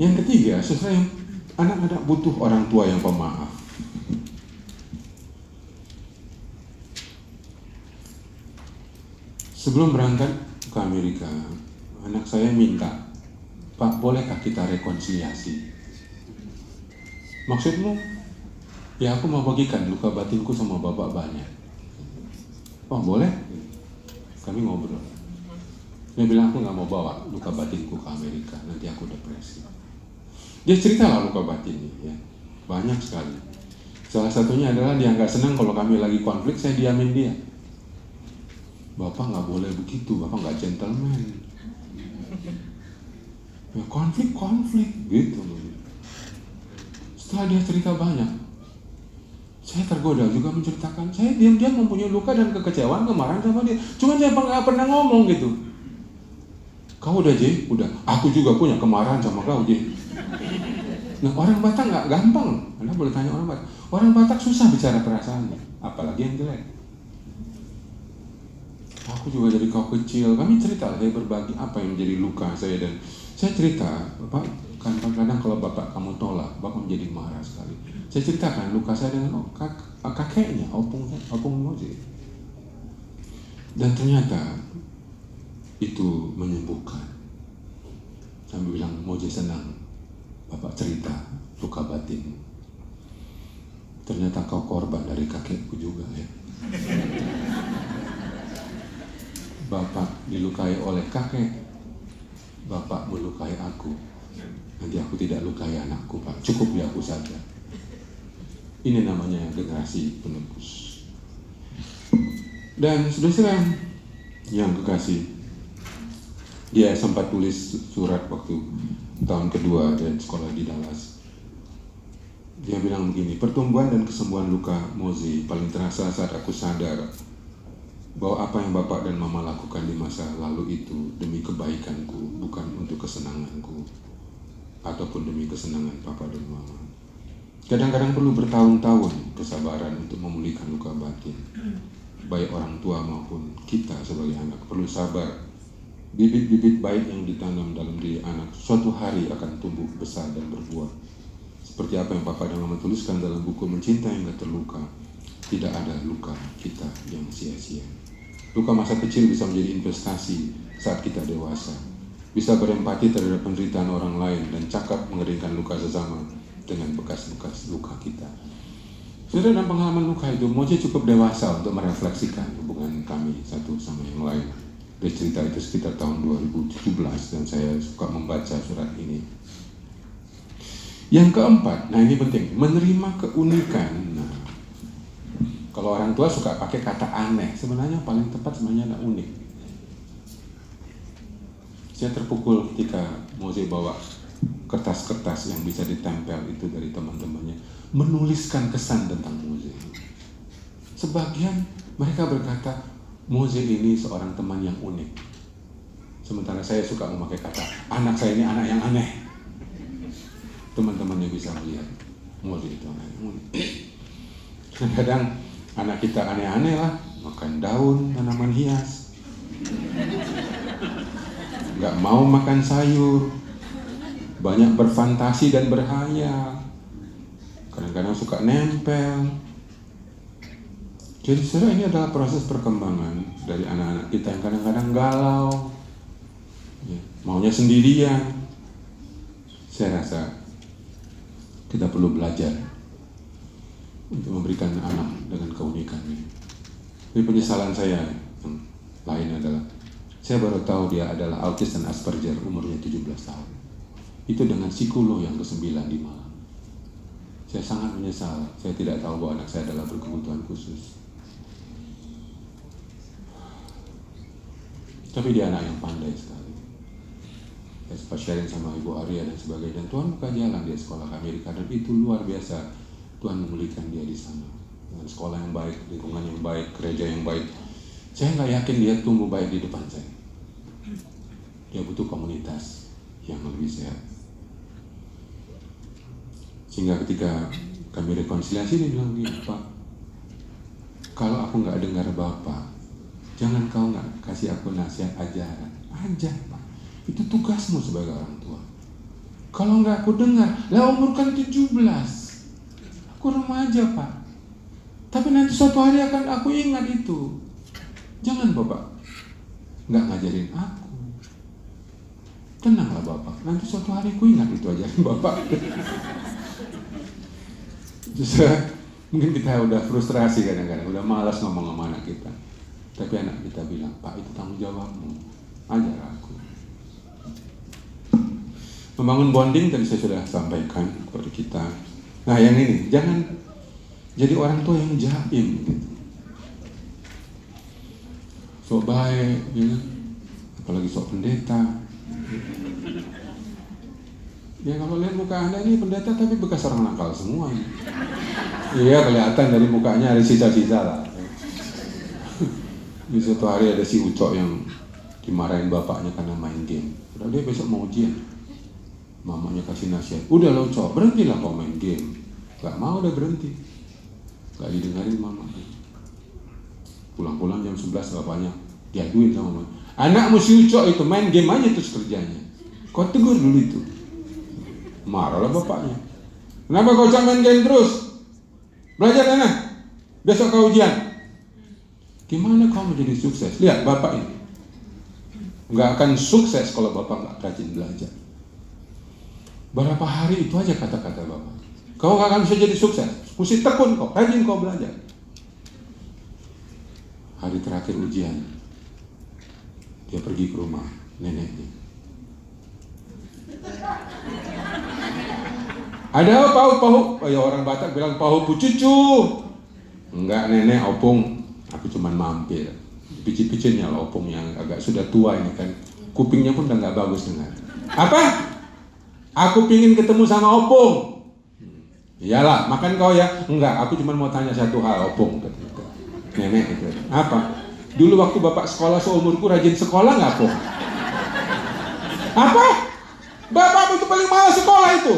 Yang ketiga, sesuai yang anak-anak butuh orang tua yang pemaaf. Sebelum berangkat ke Amerika, anak saya minta, Pak bolehkah kita rekonsiliasi? Maksudmu? Ya aku mau bagikan luka batinku sama bapak banyak. Oh boleh? Kami ngobrol. Dia bilang aku nggak mau bawa luka batinku ke Amerika, nanti aku depresi. Dia cerita lah luka batinnya, ya banyak sekali. Salah satunya adalah dia nggak senang kalau kami lagi konflik, saya diamin dia. Bapak nggak boleh begitu, Bapak nggak gentleman. Ya konflik gitu. Setelah dia cerita banyak, saya tergoda juga menceritakan. Saya diam-diam mempunyai luka dan kekecewaan, kemarahan sama dia. Cuma saya nggak pernah ngomong gitu. Kau udah J? Udah. Aku juga punya kemarahan sama kau J. Nah orang Batak nggak gampang. Anda boleh tanya orang Batak. Orang Batak susah bicara perasaannya, apalagi yang jelek. Aku juga dari kau kecil. Kami cerita, saya berbagi apa yang menjadi luka saya, dan saya cerita, Bapak kadang-kadang kalau Bapak kamu tolak, Bapak menjadi marah sekali. Saya ceritakan luka saya dengan kakeknya, opung Moje. Dan ternyata itu menyembuhkan. Sambil bilang, Moje senang Bapak cerita luka batin. Ternyata kau korban dari kakekku juga ya. Bapak dilukai oleh kakek, Bapak melukai aku. Nanti aku tidak lukai anakku Pak, cukup di aku saja. Ini namanya generasi penerus. Dan saudara yang kekasih, dia sempat tulis surat waktu tahun kedua dan sekolah di Dallas. Dia bilang begini, pertumbuhan dan kesembuhan luka Mozi paling terasa saat aku sadar bahwa apa yang Bapak dan Mama lakukan di masa lalu itu demi kebaikanku, bukan untuk kesenanganku ataupun demi kesenangan Papa dan Mama. Kadang-kadang perlu bertahun-tahun kesabaran untuk memulihkan luka batin. Baik orang tua maupun kita sebagai anak perlu sabar. Bibit-bibit baik yang ditanam dalam diri anak suatu hari akan tumbuh besar dan berbuah. Seperti apa yang Papa dan Mama tuliskan dalam buku Mencintai Yang Tak Terluka. Tidak ada luka kita yang sia-sia. Luka masa kecil bisa menjadi investasi saat kita dewasa. Bisa berempati terhadap penderitaan orang lain dan cakap mengeringkan luka sesama dengan bekas-bekas luka kita. Saudara, dalam pengalaman luka itu, Moje cukup dewasa untuk merefleksikan hubungan kami satu sama yang lain. Dia cerita itu sekitar tahun 2017 dan saya suka membaca surat ini. Yang keempat, nah ini penting, menerima keunikan. Nah, kalau orang tua suka pakai kata aneh, sebenarnya paling tepat sebenarnya ada unik. Saya terpukul ketika Moze bawa kertas-kertas yang bisa ditempel itu dari teman-temannya, menuliskan kesan tentang Moze. Sebagian mereka berkata, Moze ini seorang teman yang unik. Sementara saya suka memakai kata, anak saya ini anak yang aneh. Teman-temannya bisa melihat, Moze itu anak yang unik. Kadang anak kita aneh-aneh lah, makan daun tanaman hias, nggak mau makan sayur, banyak berfantasi dan berhayal, kadang-kadang suka nempel. Jadi saudara, ini adalah proses perkembangan dari anak-anak kita yang kadang-kadang galau, ya, maunya sendirian. Saya rasa kita perlu belajar untuk memberikan anak dengan keunikan ini. Tapi penyesalan saya yang lain adalah saya baru tahu dia adalah autis dan Asperger, umurnya 17 tahun. Itu dengan psikolog yang ke-9 di Malang. Saya sangat menyesal, saya tidak tahu bahwa anak saya adalah berkebutuhan khusus. Tapi dia anak yang pandai sekali. Saya sempat sharing sama Ibu Arya dan sebagainya. Dan Tuhan buka jalan dia sekolah ke Amerika, dan itu luar biasa. Tuhan memulihkan dia di sana dengan sekolah yang baik, lingkungan yang baik, gereja yang baik. Saya nggak yakin dia tumbuh baik di depan saya. Dia butuh komunitas yang lebih sehat. Sehingga ketika kami rekonsiliasi, dia bilang gini, Pak, kalau aku nggak dengar Bapak, jangan kau nggak kasih aku nasihat ajaran. Ajar Pak, itu tugasmu sebagai orang tua. Kalau nggak aku dengar, lah umur kan 17, aku remaja Pak. Tapi nanti suatu hari akan aku ingat itu. Jangan Bapak nggak ngajarin aku. Tenanglah Bapak, nanti suatu hari aku ingat itu ajaran Bapak. Justru mungkin kita udah frustrasi kadang-kadang, udah malas ngomong sama anak kita. Tapi anak kita bilang, Pak, itu tanggung jawabmu, ajar aku. Membangun bonding tadi saya sudah sampaikan kepada kita. Nah yang ini, jangan jadi orang tua yang jaim gitu. sok baik, ya kan? Apalagi sok pendeta. Ya kalau lihat muka Anda ini pendeta tapi bekas orang nakal semua ini. Iya, kelihatan dari mukanya ada sisa-sisa lah. Di suatu hari ada si Ucok yang dimarahin bapaknya karena main game. Udah dia besok mau ujian. Mamanya kasih nasihat, udah lo Ucok, berhentilah kau main game. Gak mau, udah berhenti. Gak didengarin mamanya. Pulang-pulang jam 11 bapaknya diaduin sama mamanya. Anakmu si Ucok itu main game aja terus kerjanya. Kau tegur dulu itu. Marahlah bapaknya. Kenapa kau cak main game terus? Belajar enak. Besok kau ujian. Gimana kau menjadi sukses? Lihat bapak ini. Nggak akan sukses kalau bapak nggak rajin belajar. Berapa hari itu aja kata-kata bapak. Kau nggak akan bisa jadi sukses. Mesti tekun kau, rajin kau belajar. Hari terakhir ujian, dia pergi ke rumah neneknya. Ada pahu, ya orang Batak bilang pahu pucucu. Enggak nenek, opung, aku cuman mampir. Picit-picitnya lah opung yang agak sudah tua ini kan. Kupingnya pun udah nggak bagus dengar. Apa? Aku pingin ketemu sama opung. Iyalah, makan kau ya. Enggak, aku cuma mau tanya satu hal, opung. Nenek itu. Apa? Dulu waktu bapak sekolah seumurku rajin sekolah nggak, opung? Apa? Bapak itu paling malas sekolah itu.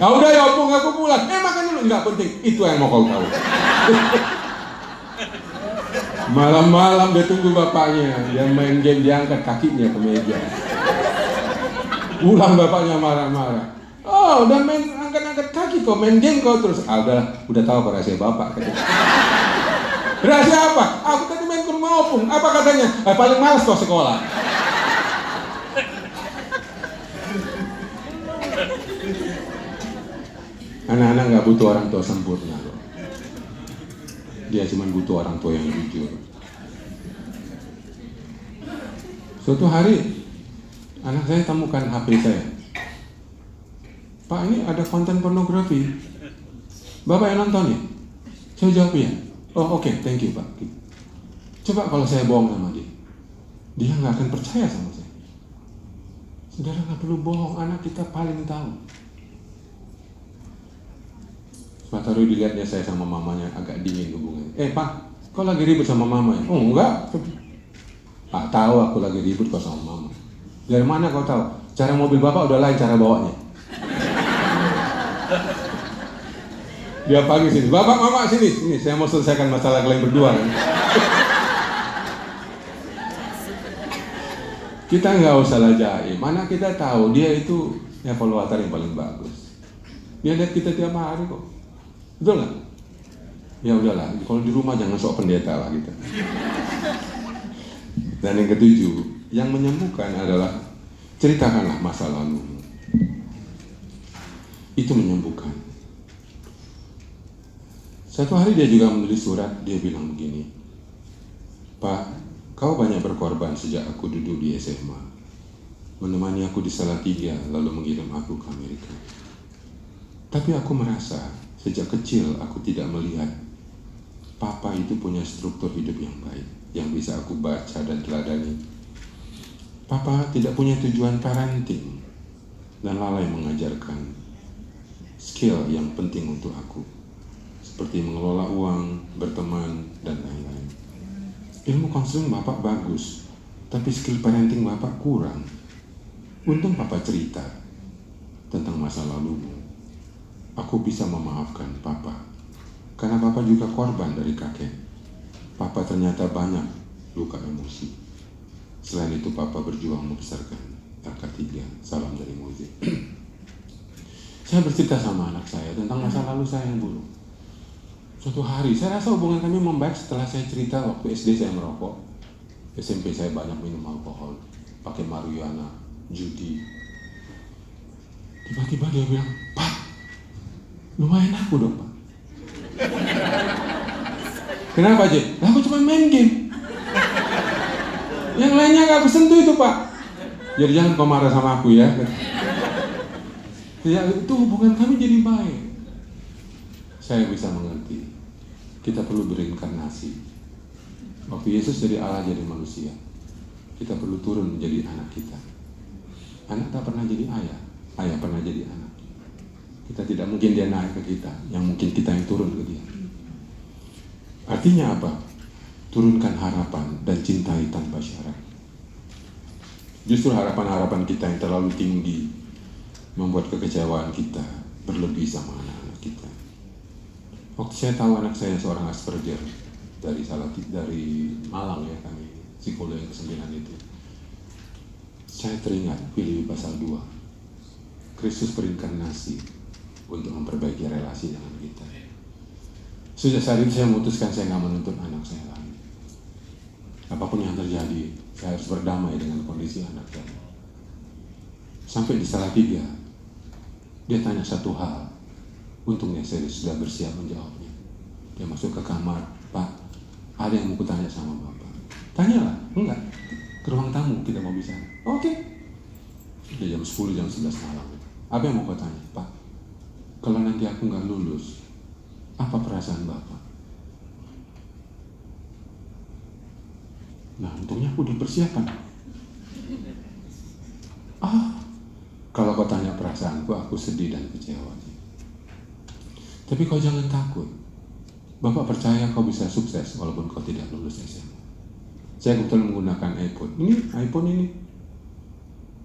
Ya udah ya opung, aku pulang. Makan dulu. Enggak penting, itu yang mau kau tahu. Malam-malam dia tunggu bapaknya. Dia main game, dia angkat kakinya ke meja. Pulang bapaknya marah-marah. Oh, udah main angkat-angkat kaki kau, main game kau terus. Udah tahu apa rahasia bapak katanya. Rahasia apa? Aku tadi main ke rumah opung. Apa katanya? Paling malas kau sekolah. Anak-anak nggak butuh orang tua sempurna loh. Dia cuma butuh orang tua yang jujur. Suatu hari anak saya temukan HP saya. Pak, ini ada konten pornografi. Bapak yang nonton ya? Saya jawab ya. Oh oke, thank you Pak. Coba kalau saya bohong sama dia, dia nggak akan percaya sama saya. Saudara nggak perlu bohong, anak kita paling tahu. Mataru dilihatnya saya sama mamanya agak dingin hubungannya. Pak, kau lagi ribut sama mama ya? Oh enggak. Pak tahu aku lagi ribut kau sama mama. Dari mana kau tahu? Cara mobil bapak udah lain cara bawanya. Dia panggil sini, bapak mama sini, saya mau selesaikan masalah kalian berdua. Kita nggak usah lajai, mana kita tahu dia itu evaluator yang paling bagus. Dia lihat kita tiap hari kok. Betul nggak? Ya udahlah, kalau di rumah jangan sok pendeta lah kita. Dan yang ketujuh, yang menyembuhkan adalah ceritakanlah masa lalu. Itu menyembuhkan. Satu hari dia juga menulis surat, dia bilang begini, Pak, kau banyak berkorban sejak aku duduk di SMA. Menemani aku di Salatiga, lalu mengirim aku ke Amerika. Tapi aku merasa sejak kecil aku tidak melihat Papa itu punya struktur hidup yang baik, yang bisa aku baca dan teladani. Papa tidak punya tujuan parenting dan lalai mengajarkan skill yang penting untuk aku, seperti mengelola uang, berteman, dan lain-lain. Ilmu konseling Bapak bagus, tapi skill parenting Bapak kurang. Untung Papa cerita tentang masa lalumu. Aku bisa memaafkan Papa, karena Papa juga korban dari kakek. Papa ternyata banyak luka emosi. Selain itu Papa berjuang membesarkan LK3. Salam dari Mozi. Saya bercerita sama anak saya tentang masa lalu saya yang buruk. Suatu hari, saya rasa hubungan kami membaik setelah saya cerita waktu SD saya merokok. SMP saya banyak minum alkohol, pakai marijuana, judi. Tiba-tiba dia bilang, Pak, lumayan aku dong Pak. Kenapa J? Aku cuma main game. Yang lainnya gak aku sentuh itu Pak. Jadi jangan kau marah sama aku ya. Ya itu hubungan kami jadi baik. Saya bisa mengerti. kita perlu berinkarnasi. Waktu Yesus dari Allah jadi manusia, kita perlu turun menjadi anak kita. Anak tak pernah jadi ayah, ayah pernah jadi anak. Kita tidak mungkin dia naik ke kita, yang mungkin kita yang turun ke dia. Artinya apa? Turunkan harapan dan cintai tanpa syarat. Justru harapan-harapan kita yang terlalu tinggi membuat kekecewaan kita berlebih sama anak-anak kita. Waktu saya tahu anak saya seorang Asperger dari Malang ya, kami psikolog yang ke-9 itu. Saya teringat Filipi pasal 2. Kristus berinkarnasi untuk memperbaiki relasi dengan kita. Sejak saat itu saya memutuskan saya nggak menuntut anak saya lagi. Apapun yang terjadi, saya harus berdamai dengan kondisi anak saya. Sampai di Salatiga, dia tanya satu hal. Untungnya saya sudah bersiap menjawabnya. Dia masuk ke kamar, Pak, ada yang mau kutanya sama Bapak. Tanyalah, enggak. Ke ruang tamu kita mau bicara. Oke. Udah jam 10, jam 11 malam. Apa yang mau kau tanya? Pak, kalau nanti aku nggak lulus, apa perasaan Bapak? Nah, untungnya aku udah persiapan. Kalau kau tanya perasaanku, aku sedih dan kecewa. Tapi kau jangan takut. Bapak percaya kau bisa sukses walaupun kau tidak lulus SMA. Saya kebetulan menggunakan iPhone. iPhone ini.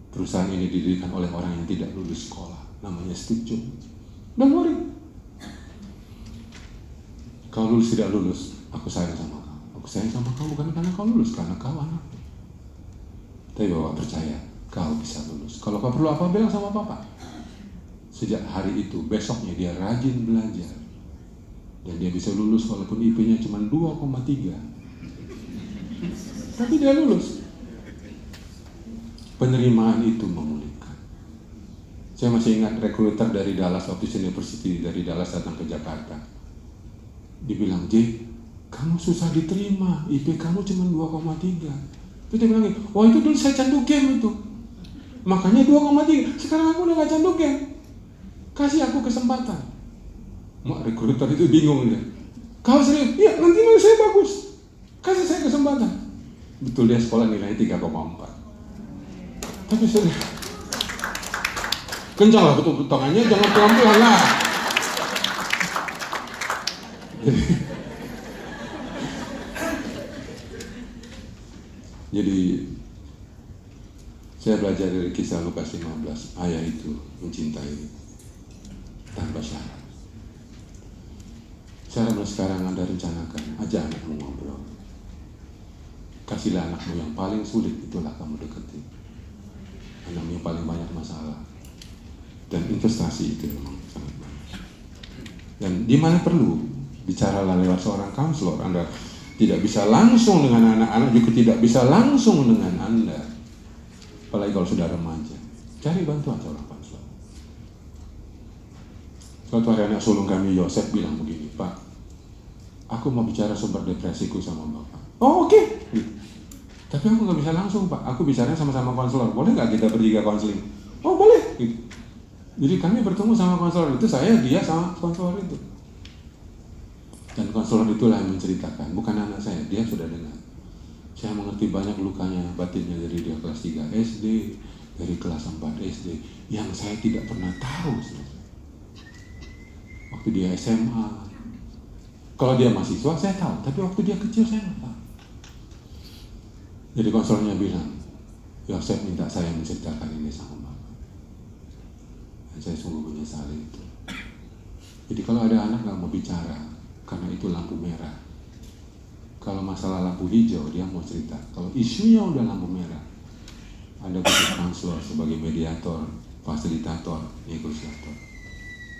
Perusahaan ini didirikan oleh orang yang tidak lulus sekolah. Namanya Steve Jobs. Don't worry. Kau lulus tidak lulus, aku sayang sama kau. Aku sayang sama kau bukan karena kau lulus, karena kau anakku. Tapi Bapak percaya kau bisa lulus. Kalau kau perlu apa, bilang sama Bapak. Sejak hari itu, besoknya dia rajin belajar. Dan dia bisa lulus walaupun IP-nya cuma 2,3. Tapi dia lulus. Penerimaan itu memulihkan. Saya masih ingat rekruter dari Dallas Baptist University dari Dallas datang ke Jakarta. Dibilang, J, kamu susah diterima, IP kamu cuma 2,3. Terus dia bilang, wah itu dulu saya candu game itu. Makanya 2,3, sekarang aku udah gak candu game. Kasih aku kesempatan. Mak rekruter itu bingung dia. Kau serius? Iya, nanti nilai saya bagus. Kasih saya kesempatan. Betul, dia sekolah nilainya 3,4. Tapi serius. Kencang lah betul tangannya, jangan pelan-pelan lah. Jadi saya belajar dari kisah Lukas 15, ayah itu mencintai tanpa syarat. Syaratnya sekarang Anda rencanakan, ajak anakmu ngobrol. Kasihlah anakmu yang paling sulit, itulah kamu deketi. Anakmu yang paling banyak masalah. Dan investasi itu memang sangat banyak. Dan di mana perlu, bicaralah lewat seorang konselor. Anda tidak bisa langsung dengan anak-anak, juga tidak bisa langsung dengan Anda. Apalagi kalau sudah remaja. Cari bantuan seorang konselor. Suatu hari anak sulung kami, Yosef, bilang begini, Pak, aku mau bicara sumber depresiku sama Bapak. Oh oke. Tapi aku nggak bisa langsung, Pak. Aku bicaranya sama-sama konselor. Boleh nggak kita bertiga konseling? Oh boleh. Gitu. Jadi kami bertemu sama konselor itu, saya, dia, sama konselor itu. Dan konselor itulah yang menceritakan, bukan anak saya, dia sudah dengar. Saya mengerti banyak lukanya, batinnya dari dia kelas 3 SD, dari kelas 4 SD, yang saya tidak pernah tahu. Waktu dia SMA, kalau dia mahasiswa saya tahu, tapi waktu dia kecil saya nggak tahu. Jadi konselornya bilang, Yosef minta saya menceritakan ini sama Bapak. Dan saya sungguh menyesali itu. Jadi kalau ada anak nggak mau bicara, karena itu lampu merah. Kalau masalah lampu hijau, dia mau cerita. Kalau isunya udah lampu merah, Anda butuh konselor sebagai mediator, fasilitator, negosiator.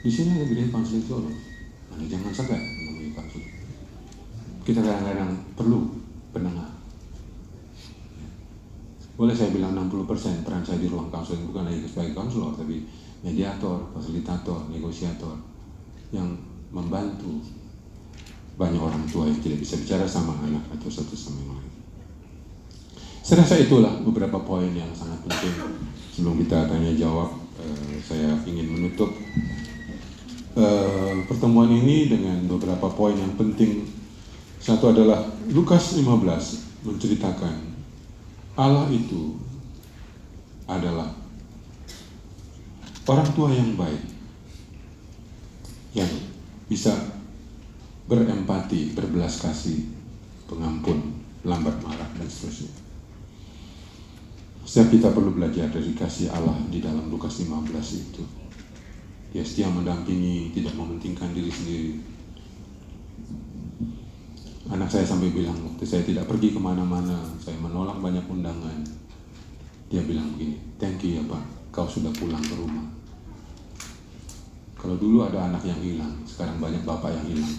Di sini ada gede konselor. Anda jangan segan menemui konselor. Kita kadang-kadang perlu penengah. Boleh saya bilang 60% peran saya di ruang konseling bukan lagi sebagai konselor, tapi mediator, fasilitator, negosiator yang membantu banyak orang tua yang tidak bisa bicara sama anak atau satu sama yang lain. Saya rasa itulah beberapa poin yang sangat penting. Sebelum kita tanya jawab, saya ingin menutup pertemuan ini dengan beberapa poin yang penting. Satu adalah Lukas 15 menceritakan Allah itu adalah orang tua yang baik, yang bisa berempati, berbelas kasih, pengampun, lambat marah, dan seterusnya. Setiap kita perlu belajar dari kasih Allah di dalam Lukas 15 itu. Dia setia mendampingi, tidak mementingkan diri sendiri. Anak saya sampai bilang, waktu saya tidak pergi kemana-mana, saya menolak banyak undangan. Dia bilang begini, thank you ya Pak, kau sudah pulang ke rumah. Kalau dulu ada anak yang hilang, sekarang banyak bapak yang hilang.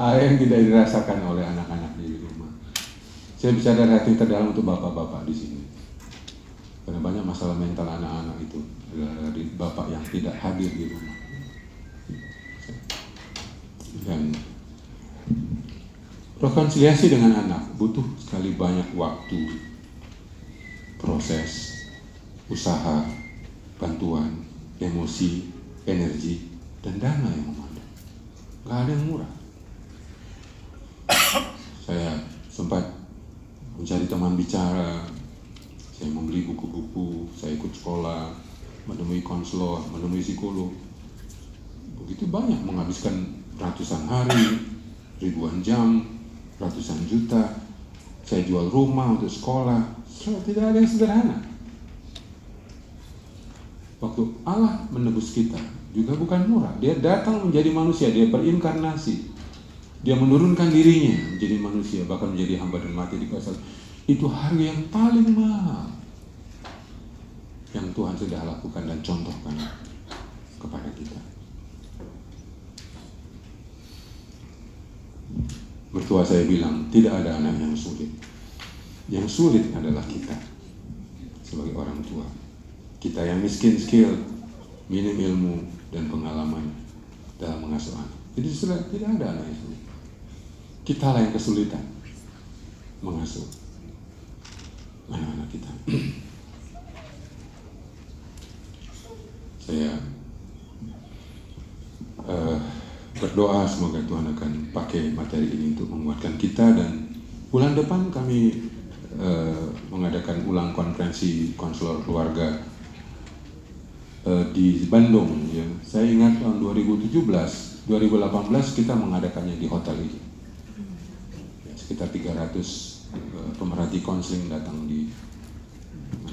Hal yang tidak dirasakan oleh anak-anak di rumah. Saya bicara dari hati terdalam untuk bapak-bapak di sini. Karena banyak masalah mental anak-anak itu adalah dari bapak yang tidak hadir di rumah. Dan rekonsiliasi dengan anak butuh sekali banyak waktu, proses, usaha, bantuan, emosi, energi, dan dana yang memadai. Gak ada yang murah. Saya sempat mencari teman bicara, saya membeli buku-buku, saya ikut sekolah, menemui konselor, menemui psikolog. Begitu banyak menghabiskan ratusan hari, ribuan jam, ratusan juta. Saya jual rumah untuk sekolah. Tidak ada yang sederhana. Waktu Allah menebus kita juga bukan murah. Dia datang menjadi manusia, dia berinkarnasi. Dia menurunkan dirinya menjadi manusia, bahkan menjadi hamba dan mati di kayu salib. Itu harga yang paling mahal yang Tuhan sudah lakukan dan contohkan kepada kita. Mertua saya bilang, tidak ada anak yang sulit. Yang sulit adalah kita sebagai orang tua. Kita yang miskin skill, minim ilmu dan pengalaman dalam mengasuh anak. Jadi tidak ada anak yang sulit. Kita lah yang kesulitan mengasuh anak-anak kita. Saya berdoa semoga Tuhan akan pakai materi ini untuk menguatkan kita, dan bulan depan kami mengadakan ulang konferensi konselor keluarga di Bandung. Ya. Saya ingat tahun 2017, 2018 kita mengadakannya di hotel ini. Ya, sekitar 300 pemerhati konseling datang di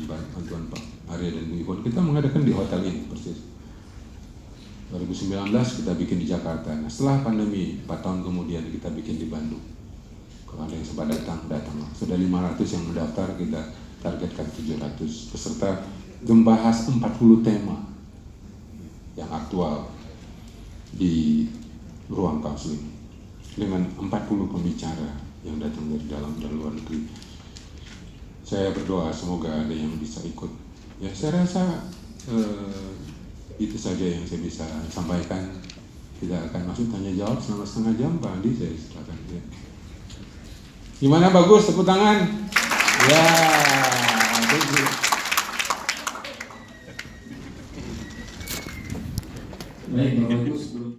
bantuan Pak Arya dan Bu Ivon. Kita mengadakan di hotel ini persis. 2019 kita bikin di Jakarta. Nah, setelah pandemi 4 tahun kemudian kita bikin di Bandung. Kalau ada yang sempat datanglah. Sudah 500 yang mendaftar, kita targetkan 700 peserta, membahas 40 tema yang aktual di ruang counseling dengan 40 pembicara yang datang dari dalam dan luar negeri. Saya berdoa semoga ada yang bisa ikut. Ya, saya rasa itu saja yang saya bisa sampaikan. Tidak akan masuk tanya jawab selama setengah jam. Pak Andi, saya silakan. Ya. Gimana, bagus? Tepuk tangan. Ya, baik, bagus.